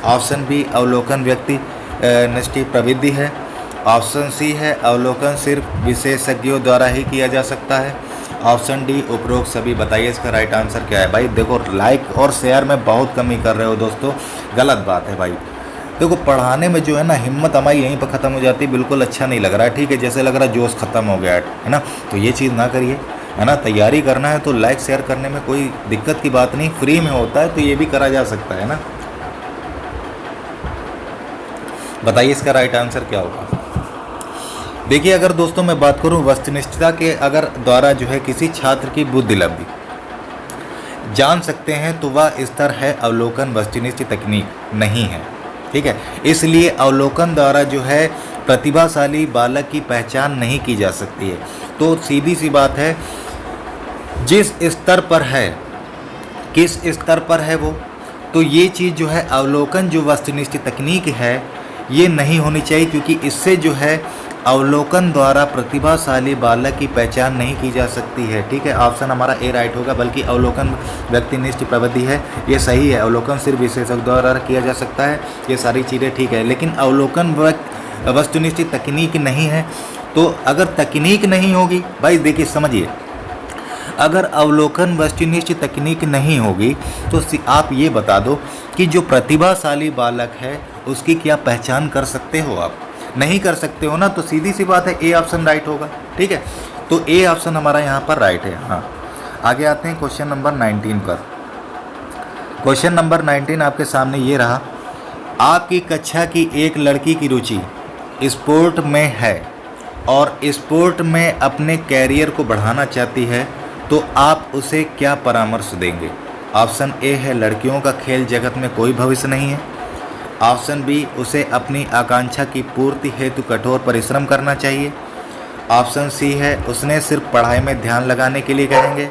ऑप्शन बी अवलोकन व्यक्ति निष्ठ प्रविधि है। ऑप्शन सी है अवलोकन सिर्फ विशेषज्ञों द्वारा ही किया जा सकता है। ऑप्शन डी उपरोक्त सभी। बताइए इसका राइट आंसर क्या है? भाई देखो, लाइक और शेयर में बहुत कमी कर रहे हो दोस्तों, गलत बात है भाई। देखो पढ़ाने में जो है ना हिम्मत हमारी यहीं पर ख़त्म हो जाती है, बिल्कुल अच्छा नहीं लग रहा है, ठीक है, जैसे लग रहा है जोश ख़त्म हो गया है ना। तो ये चीज़ ना करिए, है ना। तैयारी करना है तो लाइक शेयर करने में कोई दिक्कत की बात नहीं, फ्री में होता है तो ये भी करा जा सकता है ना। बताइए इसका राइट आंसर क्या होगा? देखिए अगर दोस्तों मैं बात करूं वस्तुनिष्ठता के अगर द्वारा जो है किसी छात्र की बुद्धि लब्धि जान सकते हैं तो वह स्तर है अवलोकन वस्तुनिष्ठ तकनीक नहीं है, ठीक है। इसलिए अवलोकन द्वारा जो है प्रतिभाशाली बालक की पहचान नहीं की जा सकती है। तो सीधी सी बात है, जिस स्तर पर है, किस स्तर पर है वो, तो ये चीज़ जो है अवलोकन जो वस्तुनिष्ठ तकनीक है ये नहीं होनी चाहिए, क्योंकि इससे जो है अवलोकन द्वारा प्रतिभाशाली बालक की पहचान नहीं की जा सकती है, ठीक है। ऑप्शन हमारा ए राइट होगा, बल्कि अवलोकन व्यक्तिनिष्ठ प्रविधि है, ये सही है। अवलोकन सिर्फ विशेषज्ञ द्वारा किया जा सकता है, ये सारी चीज़ें ठीक है, लेकिन अवलोकन वस्तुनिष्ठ तकनीक नहीं है। तो अगर तकनीक नहीं होगी, भाई देखिए समझिए, अगर अवलोकन वस्तुनिष्ठ तकनीक नहीं होगी तो आप ये बता दो कि जो प्रतिभाशाली बालक है उसकी क्या पहचान कर सकते हो आप? नहीं कर सकते हो ना, तो सीधी सी बात है ए ऑप्शन राइट होगा, ठीक है। तो ए ऑप्शन हमारा यहाँ पर राइट है। हाँ, आगे आते हैं क्वेश्चन नंबर 19 पर। क्वेश्चन नंबर 19 आपके सामने ये रहा, आपकी कक्षा की एक लड़की की रुचि स्पोर्ट में है और स्पोर्ट में अपने कैरियर को बढ़ाना चाहती है, तो आप उसे क्या परामर्श देंगे? ऑप्शन ए है लड़कियों का खेल जगत में कोई भविष्य नहीं है। ऑप्शन बी उसे अपनी आकांक्षा की पूर्ति हेतु कठोर परिश्रम करना चाहिए। ऑप्शन सी है उसने सिर्फ पढ़ाई में ध्यान लगाने के लिए कहेंगे।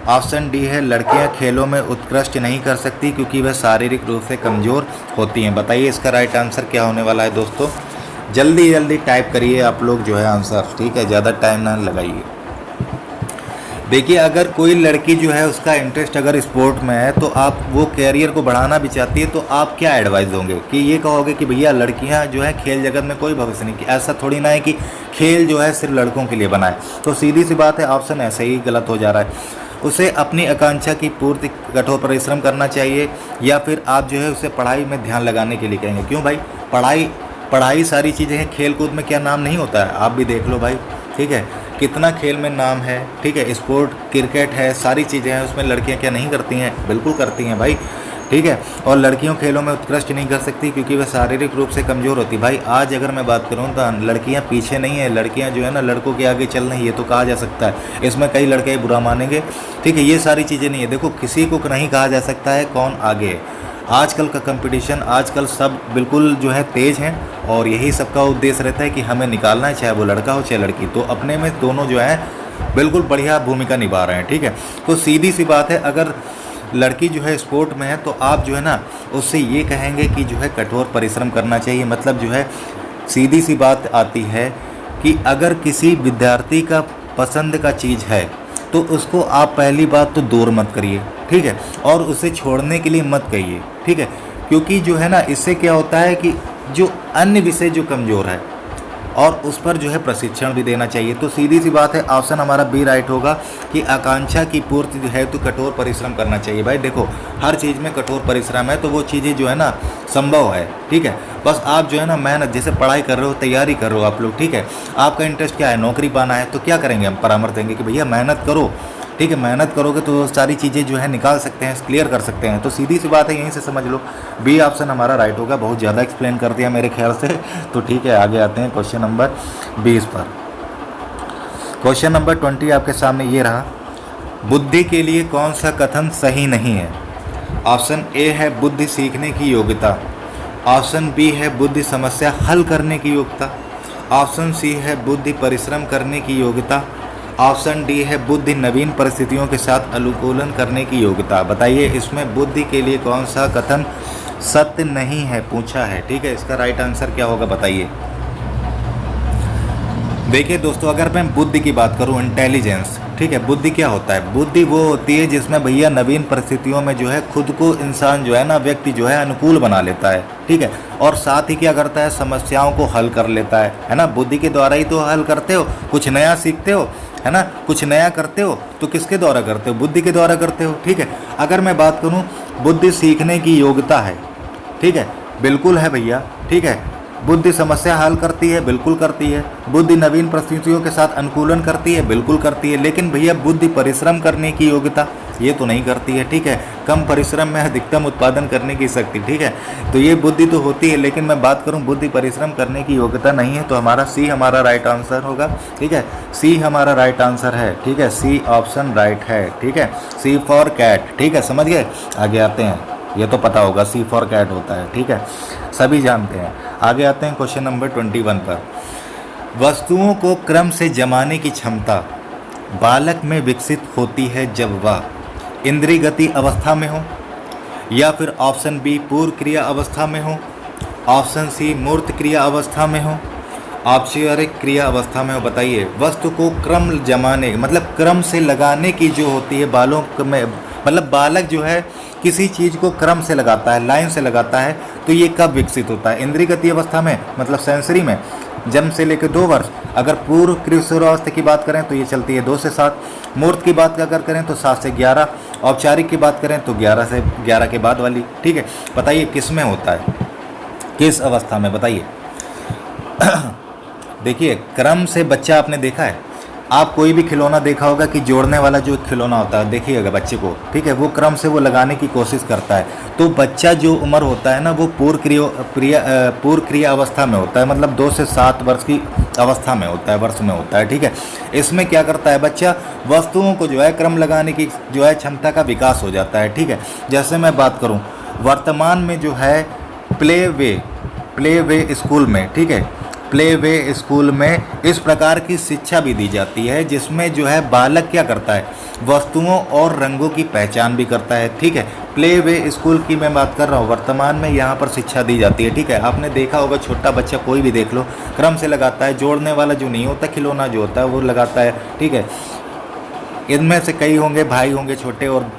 ऑप्शन डी है लड़कियां खेलों में उत्कृष्ट नहीं कर सकती क्योंकि वह शारीरिक रूप से कमज़ोर होती हैं। बताइए इसका राइट आंसर क्या होने वाला है दोस्तों? जल्दी जल्दी टाइप करिए आप लोग जो है आंसर, ठीक है, ज़्यादा टाइम ना लगाइए। देखिए अगर कोई लड़की जो है उसका इंटरेस्ट अगर स्पोर्ट में है तो आप वो कैरियर को बढ़ाना भी चाहती है, तो आप क्या एडवाइस दोगे? कि ये कहोगे कि भैया लड़कियां जो है खेल जगत में कोई भविष्य नहीं, कि ऐसा थोड़ी ना है कि खेल जो है सिर्फ लड़कों के लिए बना है। तो सीधी सी बात है, ऑप्शन ऐसे ही गलत हो जा रहा है। उसे अपनी आकांक्षा की पूर्ति कठोर परिश्रम करना चाहिए, या फिर आप जो है उसे पढ़ाई में ध्यान लगाने के लिए कहेंगे। क्यों भाई? पढ़ाई सारी चीज़ें हैं, खेल कूद में क्या नाम नहीं होता है? आप भी देख लो भाई, ठीक है, कितना खेल में नाम है, ठीक है, स्पोर्ट क्रिकेट है, सारी चीज़ें हैं, उसमें लड़कियां क्या नहीं करती हैं? बिल्कुल करती हैं भाई। ठीक है। और लड़कियों खेलों में उत्कृष्ट नहीं कर सकती क्योंकि वह शारीरिक रूप से कमज़ोर होती। भाई आज अगर मैं बात करूँ तो लड़कियां पीछे नहीं है, लड़कियां जो है ना लड़कों के आगे चल रही है, तो कहा जा सकता है। इसमें कई लड़के बुरा मानेंगे, ठीक है। ये सारी चीज़ें नहीं है। देखो किसी को नहीं कहा जा सकता है कौन आगे है। आजकल का कंपटीशन, आजकल सब बिल्कुल जो है तेज़ हैं और यही सबका उद्देश्य रहता है कि हमें निकालना है, चाहे वो लड़का हो चाहे लड़की। तो अपने में दोनों जो है बिल्कुल बढ़िया भूमिका निभा रहे हैं, ठीक है। तो सीधी सी बात है, अगर लड़की जो है स्पोर्ट में है तो आप जो है ना उससे ये कहेंगे कि जो है कठोर परिश्रम करना चाहिए। मतलब जो है सीधी सी बात आती है कि अगर किसी विद्यार्थी का पसंद का चीज़ है तो उसको आप पहली बात तो दूर मत करिए, ठीक है। और उसे छोड़ने के लिए मत कहिए, ठीक है। क्योंकि जो है ना इससे क्या होता है कि जो अन्य विषय जो कमज़ोर है और उस पर जो है प्रशिक्षण भी देना चाहिए। तो सीधी सी बात है, ऑप्शन हमारा बी राइट होगा कि आकांक्षा की पूर्ति जो है तो कठोर परिश्रम करना चाहिए। भाई देखो हर चीज़ में कठोर परिश्रम है तो वो चीज़ें जो है ना संभव है, ठीक है। बस आप जो है ना मेहनत, जैसे पढ़ाई कर रहे हो, तैयारी कर रहे हो आप लोग, ठीक है। आपका इंटरेस्ट क्या है, नौकरी पाना है, तो क्या करेंगे हम, परामर्श देंगे कि भैया मेहनत करो, ठीक है। मेहनत करोगे तो सारी चीज़ें जो है निकाल सकते हैं, क्लियर कर सकते हैं। तो सीधी सी बात है, यहीं से समझ लो बी ऑप्शन हमारा राइट होगा। बहुत ज़्यादा एक्सप्लेन कर दिया मेरे ख्याल से, तो ठीक है आगे आते हैं क्वेश्चन नंबर 20 पर। क्वेश्चन नंबर 20 आपके सामने ये रहा, बुद्धि के लिए कौन सा कथन सही नहीं है। ऑप्शन ए है बुद्धि सीखने की योग्यता, ऑप्शन बी है बुद्धि समस्या हल करने की योग्यता, ऑप्शन सी है बुद्धि परिश्रम करने की योग्यता, ऑप्शन डी है बुद्धि नवीन परिस्थितियों के साथ अनुकूलन करने की योग्यता। बताइए इसमें बुद्धि के लिए कौन सा कथन सत्य नहीं है, पूछा है, ठीक है। इसका राइट आंसर क्या होगा बताइए। देखिए दोस्तों, अगर मैं बुद्धि की बात करूं, इंटेलिजेंस, ठीक है। बुद्धि क्या होता है, बुद्धि वो होती है जिसमें भैया नवीन परिस्थितियों में जो है खुद को इंसान जो है ना, व्यक्ति जो है अनुकूल बना लेता है, ठीक है। और साथ ही क्या करता है, समस्याओं को हल कर लेता है ना। बुद्धि के द्वारा ही तो हल करते हो, कुछ नया सीखते हो, है ना, कुछ नया करते हो तो किसके द्वारा करते हो, बुद्धि के द्वारा करते हो, ठीक है। अगर मैं बात करूं, बुद्धि सीखने की योग्यता है, ठीक है, बिल्कुल है भैया, ठीक है। बुद्धि समस्या हल करती है, बिल्कुल करती है। बुद्धि नवीन परिस्थितियों के साथ अनुकूलन करती है, बिल्कुल करती है। लेकिन भैया बुद्धि परिश्रम करने की योग्यता ये तो नहीं करती है, ठीक है। कम परिश्रम में अधिकतम उत्पादन करने की शक्ति, ठीक है। तो ये बुद्धि तो होती है, लेकिन मैं बात करूं बुद्धि परिश्रम करने की योग्यता नहीं है, तो हमारा सी हमारा राइट आंसर होगा, ठीक है। सी हमारा राइट आंसर है, ठीक है। सी ऑप्शन राइट है, ठीक है। सी फॉर कैट, ठीक है, समझ गए। आगे आते हैं, ये तो पता होगा सी फॉर कैट होता है, ठीक है, सभी जानते हैं। आगे आते हैं क्वेश्चन नंबर 21 पर। वस्तुओं को क्रम से जमाने की क्षमता बालक में विकसित होती है जब वह इंद्रिय गति अवस्था में हो, या फिर ऑप्शन बी पूर्व क्रिया अवस्था में हो, ऑप्शन सी मूर्त क्रिया अवस्था में हो, औपचारिक क्रिया अवस्था में हो। बताइए वस्तु को क्रम जमाने मतलब क्रम से लगाने की जो होती है बालों में, मतलब बालक जो है किसी चीज़ को क्रम से लगाता है, लाइन से लगाता है, तो ये कब विकसित होता है, इंद्रिय गति अवस्था में, मतलब सेंसरी में, जन्म से लेकर 2 वर्ष। अगर पूर्व किशोरावस्था की बात करें तो ये चलती है 2 से 7। मूर्त की बात अगर करें तो 7 से 11। औपचारिक की बात करें तो 11 से 11 के बाद वाली, ठीक है। बताइए किस में होता है, किस अवस्था में, बताइए। देखिए क्रम से बच्चा आपने देखा है, आप कोई भी खिलौना देखा होगा कि जोड़ने वाला जो खिलौना होता है, देखिएगा बच्चे को, ठीक है, वो क्रम से वो लगाने की कोशिश करता है। तो बच्चा जो उम्र होता है ना, वो पूर्व क्रिया अवस्था में होता है, मतलब 2 से 7 वर्ष की अवस्था में होता है, वर्ष में होता है, ठीक है। इसमें क्या करता है बच्चा, वस्तुओं को जो है क्रम लगाने की जो है क्षमता का विकास हो जाता है, ठीक है। जैसे मैं बात करूँ वर्तमान में जो है प्ले वे स्कूल में, ठीक है, प्ले वे स्कूल में इस प्रकार की शिक्षा भी दी जाती है जिसमें जो है बालक क्या करता है, वस्तुओं और रंगों की पहचान भी करता है, ठीक है। प्ले वे स्कूल की मैं बात कर रहा हूँ, वर्तमान में यहाँ पर शिक्षा दी जाती है, ठीक है। आपने देखा होगा छोटा बच्चा कोई भी देख लो क्रम से लगाता है, जोड़ने वाला जो नहीं होता खिलौना जो होता है वो लगाता है, ठीक है। इनमें से कई होंगे भाई होंगे छोटे और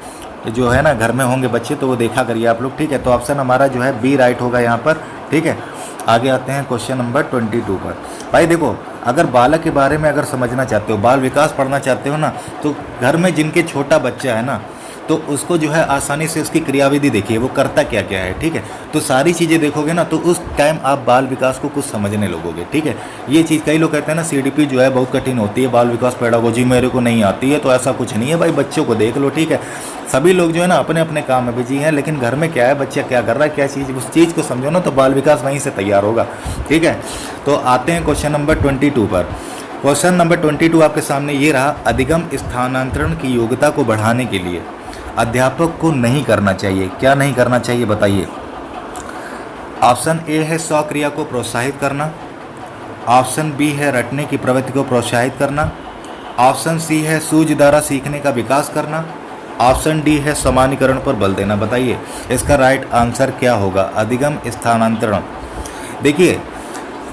जो है ना घर में होंगे बच्चे, तो वो देखा करिए आप लोग, ठीक है। तो ऑप्शन हमारा जो है बी राइट होगा यहाँ पर, ठीक है। आगे आते हैं क्वेश्चन नंबर 22 पर। भाई देखो अगर बालक के बारे में अगर समझना चाहते हो, बाल विकास पढ़ना चाहते हो ना, तो घर में जिनके छोटा बच्चा है ना, तो उसको जो है आसानी से उसकी क्रियाविधि देखिए वो करता क्या क्या है, ठीक है। तो सारी चीज़ें देखोगे ना तो उस टाइम आप बाल विकास को कुछ समझने लगोगे, ठीक है। ये चीज़ कई लोग कहते हैं ना सीडीपी जो है बहुत कठिन होती है, बाल विकास पेडागोजी मेरे को नहीं आती है, तो ऐसा कुछ नहीं है भाई, बच्चों को देख लो, ठीक है। सभी लोग जो है ना अपने अपने काम में बिजी हैं, लेकिन घर में क्या है, बच्चा क्या कर रहा है, क्या चीज़, उस चीज़ को समझो ना तो बाल विकास वहीं से तैयार होगा, ठीक है। तो आते हैं क्वेश्चन नंबर 22 पर। क्वेश्चन नंबर 22 आपके सामने ये रहा, अधिगम स्थानांतरण की योग्यता को बढ़ाने के लिए अध्यापक को नहीं करना चाहिए, क्या नहीं करना चाहिए बताइए। ऑप्शन ए है स्वक्रिया को प्रोत्साहित करना, ऑप्शन बी है रटने की प्रवृत्ति को प्रोत्साहित करना, ऑप्शन सी है सूझ द्वारा सीखने का विकास करना, ऑप्शन डी है समानीकरण पर बल देना। बताइए इसका राइट आंसर क्या होगा। अधिगम स्थानांतरण, देखिए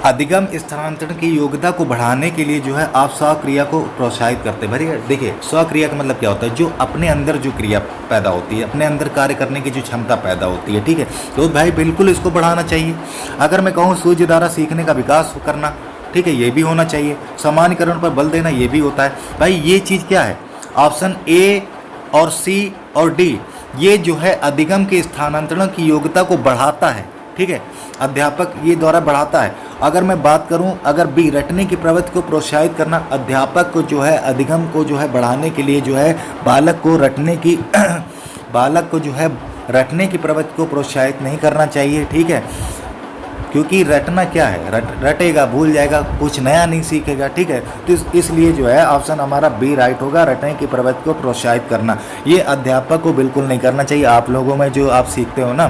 अधिगम स्थानांतरण की योग्यता को बढ़ाने के लिए जो है आप स्वक्रिया को प्रोत्साहित करते हैं। भैया देखिए स्वक्रिया का मतलब क्या होता है, जो अपने अंदर जो क्रिया पैदा होती है, अपने अंदर कार्य करने की जो क्षमता पैदा होती है, ठीक है। तो भाई बिल्कुल इसको बढ़ाना चाहिए। अगर मैं कहूँ सूझ द्वारा सीखने का विकास करना, ठीक है, ये भी होना चाहिए। समानीकरण पर बल देना ये भी होता है। भाई ये चीज़ क्या है, ऑप्शन ए और सी और डी ये जो है अधिगम के स्थानांतरण की योग्यता को बढ़ाता है, ठीक है, अध्यापक ये द्वारा बढ़ाता है। अगर मैं बात करूं, अगर बी रटने की प्रवृत्ति को प्रोत्साहित करना, अध्यापक को जो है अधिगम को जो है बढ़ाने के लिए जो है बालक को रटने की बालक को जो है रटने की प्रवृत्ति को प्रोत्साहित नहीं करना चाहिए, ठीक है, क्योंकि रटना क्या है, रटेगा भूल जाएगा, कुछ नया नहीं सीखेगा, ठीक है। तो इसलिए जो है ऑप्शन हमारा बी राइट होगा, रटने की प्रवृत्ति को प्रोत्साहित करना। ये अध्यापक को बिल्कुल नहीं करना चाहिए। आप लोगों में जो आप सीखते हो ना,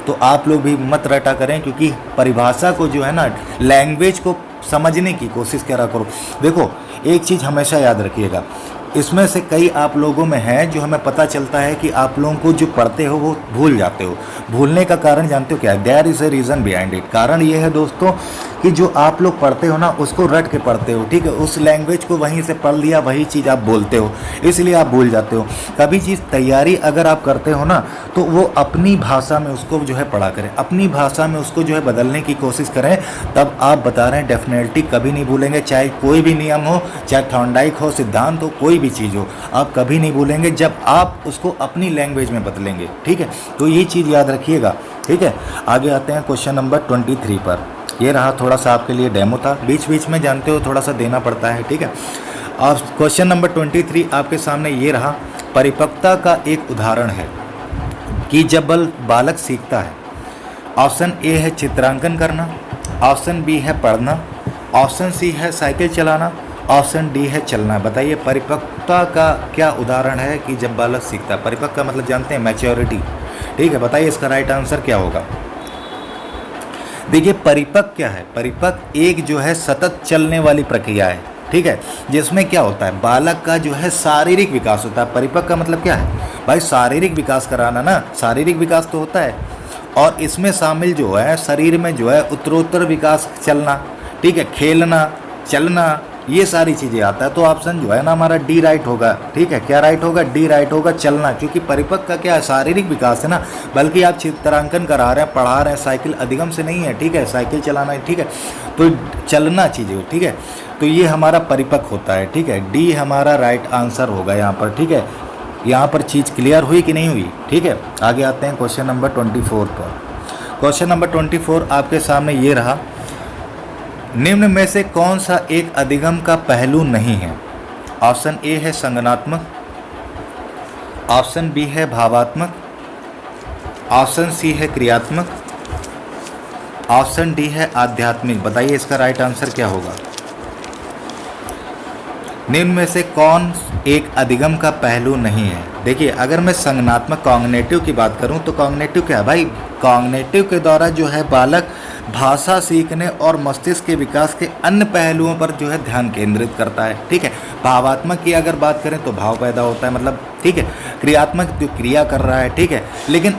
तो आप लोग भी मत रटा करें, क्योंकि परिभाषा को जो है ना, लैंग्वेज को समझने की कोशिश करा करो। देखो एक चीज़ हमेशा याद रखिएगा, इसमें से कई आप लोगों में है जो हमें पता चलता है कि आप लोगों को जो पढ़ते हो वो भूल जाते हो। भूलने का कारण जानते हो क्या है, there is a reason behind it. कारण ये है दोस्तों कि जो आप लोग पढ़ते हो ना उसको रट के पढ़ते हो, ठीक है, उस लैंग्वेज को वहीं से पढ़ लिया, वही चीज़ आप बोलते हो, इसलिए आप भूल जाते हो। कभी चीज़ तैयारी अगर आप करते हो ना तो वो अपनी भाषा में उसको जो है पढ़ा करें, अपनी भाषा में उसको जो है बदलने की कोशिश करें, तब आप बता रहे हैं डेफिनेटली कभी नहीं भूलेंगे। चाहे कोई भी नियम हो, चाहे थॉर्नडाइक हो, सिद्धांत हो, कोई भी चीज़ हो, आप कभी नहीं भूलेंगे जब आप उसको अपनी लैंग्वेज में बदलेंगे, ठीक है। तो ये चीज़ याद रखिएगा, ठीक है। आगे आते हैं क्वेश्चन नंबर 23 पर। ये रहा थोड़ा सा आपके लिए डेमो था, बीच बीच में जानते हो थोड़ा सा देना पड़ता है, ठीक है। और क्वेश्चन नंबर 23 आपके सामने ये रहा, परिपक्वता का एक उदाहरण है कि जब बालक सीखता है। ऑप्शन ए है चित्रांकन करना, ऑप्शन बी है पढ़ना, ऑप्शन सी है साइकिल चलाना, ऑप्शन डी है चलना। बताइए परिपक्वता का क्या उदाहरण है कि जब बालक सीखता है। परिपक्व का मतलब जानते हैं मैच्योरिटी, ठीक है। बताइए इसका राइट आंसर क्या होगा। देखिए परिपक्व क्या है, परिपक्व एक जो है सतत चलने वाली प्रक्रिया है, ठीक है, जिसमें क्या होता है बालक का जो है शारीरिक विकास होता है। परिपक्व का मतलब क्या है भाई, शारीरिक विकास कराना ना, शारीरिक विकास तो होता है और इसमें शामिल जो है शरीर में जो है उत्तरोत्तर विकास, चलना, ठीक है, खेलना, चलना, ये सारी चीज़ें आता है। तो ऑप्शन जो है ना हमारा डी राइट होगा, ठीक है। क्या राइट होगा, डी राइट होगा, चलना, क्योंकि परिपक्व का क्या है शारीरिक विकास है ना, बल्कि आप चित्रांकन करा रहे हैं, पढ़ा रहे हैं, साइकिल अधिगम से नहीं है, ठीक है, साइकिल चलाना है, ठीक है, तो चलना चीज़ें, ठीक है। तो ये हमारा परिपक्व होता है, ठीक है, डी हमारा राइट आंसर होगा यहाँ पर, ठीक है। यहाँ पर चीज़ क्लियर हुई कि नहीं हुई, ठीक है। आगे आते हैं क्वेश्चन नंबर 24 पर। क्वेश्चन नंबर 24 आपके सामने ये रहा, निम्न में से कौन सा एक अधिगम का पहलू नहीं है। ऑप्शन ए है संज्ञानात्मक, ऑप्शन बी है भावात्मक, ऑप्शन सी है क्रियात्मक, ऑप्शन डी है आध्यात्मिक। बताइए इसका राइट आंसर क्या होगा। निम्न में से कौन एक अधिगम का पहलू नहीं है। देखिए अगर मैं संज्ञानात्मक कॉग्निटिव की बात करूं तो कॉग्निटिव क्या है भाई, कॉग्निटिव के द्वारा जो है बालक भाषा सीखने और मस्तिष्क के विकास के अन्य पहलुओं पर जो है ध्यान केंद्रित करता है, ठीक है। भावात्मक की अगर बात करें तो भाव पैदा होता है, मतलब, ठीक है। क्रियात्मक जो क्रिया कर रहा है, ठीक है। लेकिन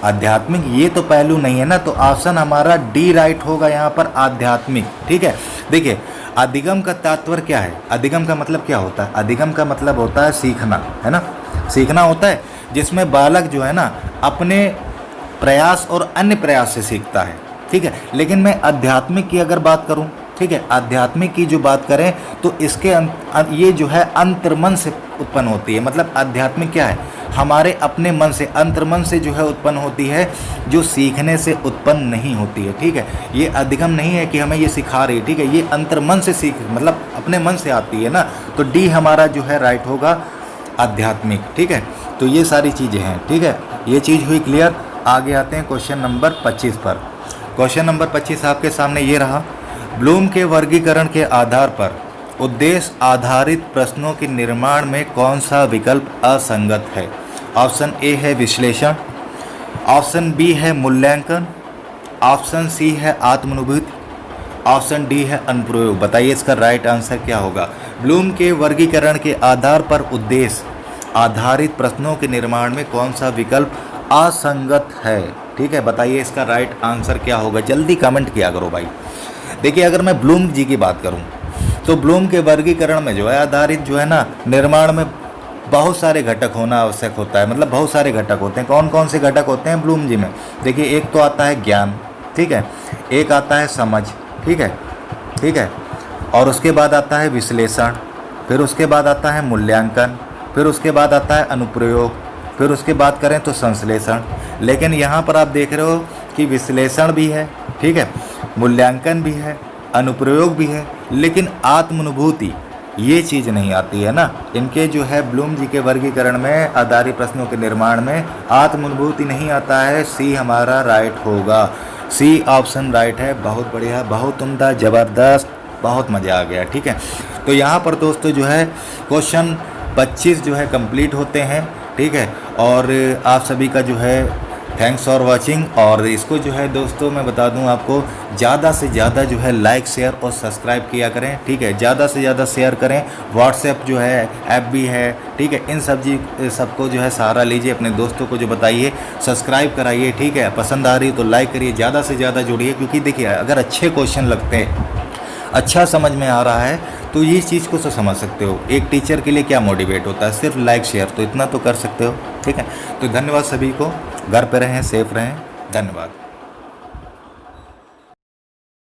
आध्यात्मिक ये तो पहलू नहीं है ना, तो ऑप्शन हमारा डी राइट होगा यहाँ पर, आध्यात्मिक, ठीक है। देखिए अधिगम का तात्पर्य क्या है, अधिगम का मतलब क्या होता है, अधिगम का मतलब होता है सीखना, है ना, सीखना होता है जिसमें बालक जो है ना अपने प्रयास और अन्य प्रयास से सीखता है, ठीक है। लेकिन मैं आध्यात्मिक की अगर बात करूं, ठीक है। आध्यात्मिक की जो बात करें तो इसके ये जो है अंतर्मन से उत्पन्न होती है। मतलब आध्यात्मिक क्या है, हमारे अपने मन से, अंतर्मन से जो है उत्पन्न होती है, जो सीखने से उत्पन्न नहीं होती है। ठीक है, ये अधिगम नहीं है कि हमें ये सिखा रही है। ठीक है, ये अंतर्मन से सीख, मतलब अपने मन से आती है ना। तो डी हमारा जो है राइट होगा, आध्यात्मिक। ठीक है, तो ये सारी चीज़ें हैं। ठीक है, ये चीज़ हुई क्लियर। आगे आते हैं क्वेश्चन नंबर 25 पर। क्वेश्चन नंबर 25 आपके सामने ये रहा, ब्लूम के वर्गीकरण के आधार पर उद्देश्य आधारित प्रश्नों के निर्माण में कौन सा विकल्प असंगत है? ऑप्शन ए है विश्लेषण, ऑप्शन बी है मूल्यांकन, ऑप्शन सी है आत्मानुभूति, ऑप्शन डी है अनुप्रयोग। बताइए इसका राइट आंसर क्या होगा? ब्लूम के वर्गीकरण के आधार पर उद्देश्य आधारित प्रश्नों के निर्माण में कौन सा विकल्प असंगत है? ठीक है, बताइए इसका राइट आंसर क्या होगा? जल्दी कमेंट किया करो भाई। देखिए, अगर मैं ब्लूम जी की बात करूं तो ब्लूम के वर्गीकरण में जो है आधारित जो है ना, निर्माण में बहुत सारे घटक होना आवश्यक होता है। मतलब बहुत सारे घटक होते हैं। कौन कौन से घटक होते हैं ब्लूम जी में? देखिए, एक तो आता है ज्ञान, ठीक है, एक आता है समझ, ठीक है, और उसके बाद आता है विश्लेषण, फिर उसके बाद आता है मूल्यांकन, फिर उसके बाद आता है अनुप्रयोग, फिर उसके बाद करें तो संश्लेषण। लेकिन यहाँ पर आप देख रहे हो कि विश्लेषण भी है, ठीक है, मूल्यांकन भी है, अनुप्रयोग भी है, लेकिन आत्मानुभूति ये चीज़ नहीं आती है ना। इनके जो है ब्लूम जी के वर्गीकरण में आधारित प्रश्नों के निर्माण में आत्मानुभूति नहीं आता है। सी हमारा राइट होगा, सी ऑप्शन राइट है। बहुत बढ़िया, बहुत उम्दा, ज़बरदस्त, बहुत मज़ा आ गया। ठीक है, तो यहाँ पर दोस्तों जो है क्वेश्चन 25 जो है कंप्लीट होते हैं। ठीक है, और आप सभी का जो है थैंक्स फॉर वाचिंग। और इसको जो है दोस्तों मैं बता दूं आपको, ज़्यादा से ज़्यादा जो है लाइक, शेयर और सब्सक्राइब किया करें। ठीक है, ज़्यादा से ज़्यादा शेयर करें। व्हाट्सएप जो है ऐप भी है, ठीक है, इन सबको जो है सहारा लीजिए, अपने दोस्तों को जो बताइए, सब्सक्राइब कराइए। ठीक है, पसंद आ रही है तो लाइक करिए, ज़्यादा से ज़्यादा जुड़िए। क्योंकि देखिए, अगर अच्छे क्वेश्चन लगते हैं, अच्छा समझ में आ रहा है, तो ये चीज़ को तो समझ सकते हो। एक टीचर के लिए क्या मोटिवेट होता है? सिर्फ लाइक शेयर, तो इतना तो कर सकते हो। ठीक है, तो धन्यवाद सभी को। घर पे रहें, सेफ रहें। धन्यवाद।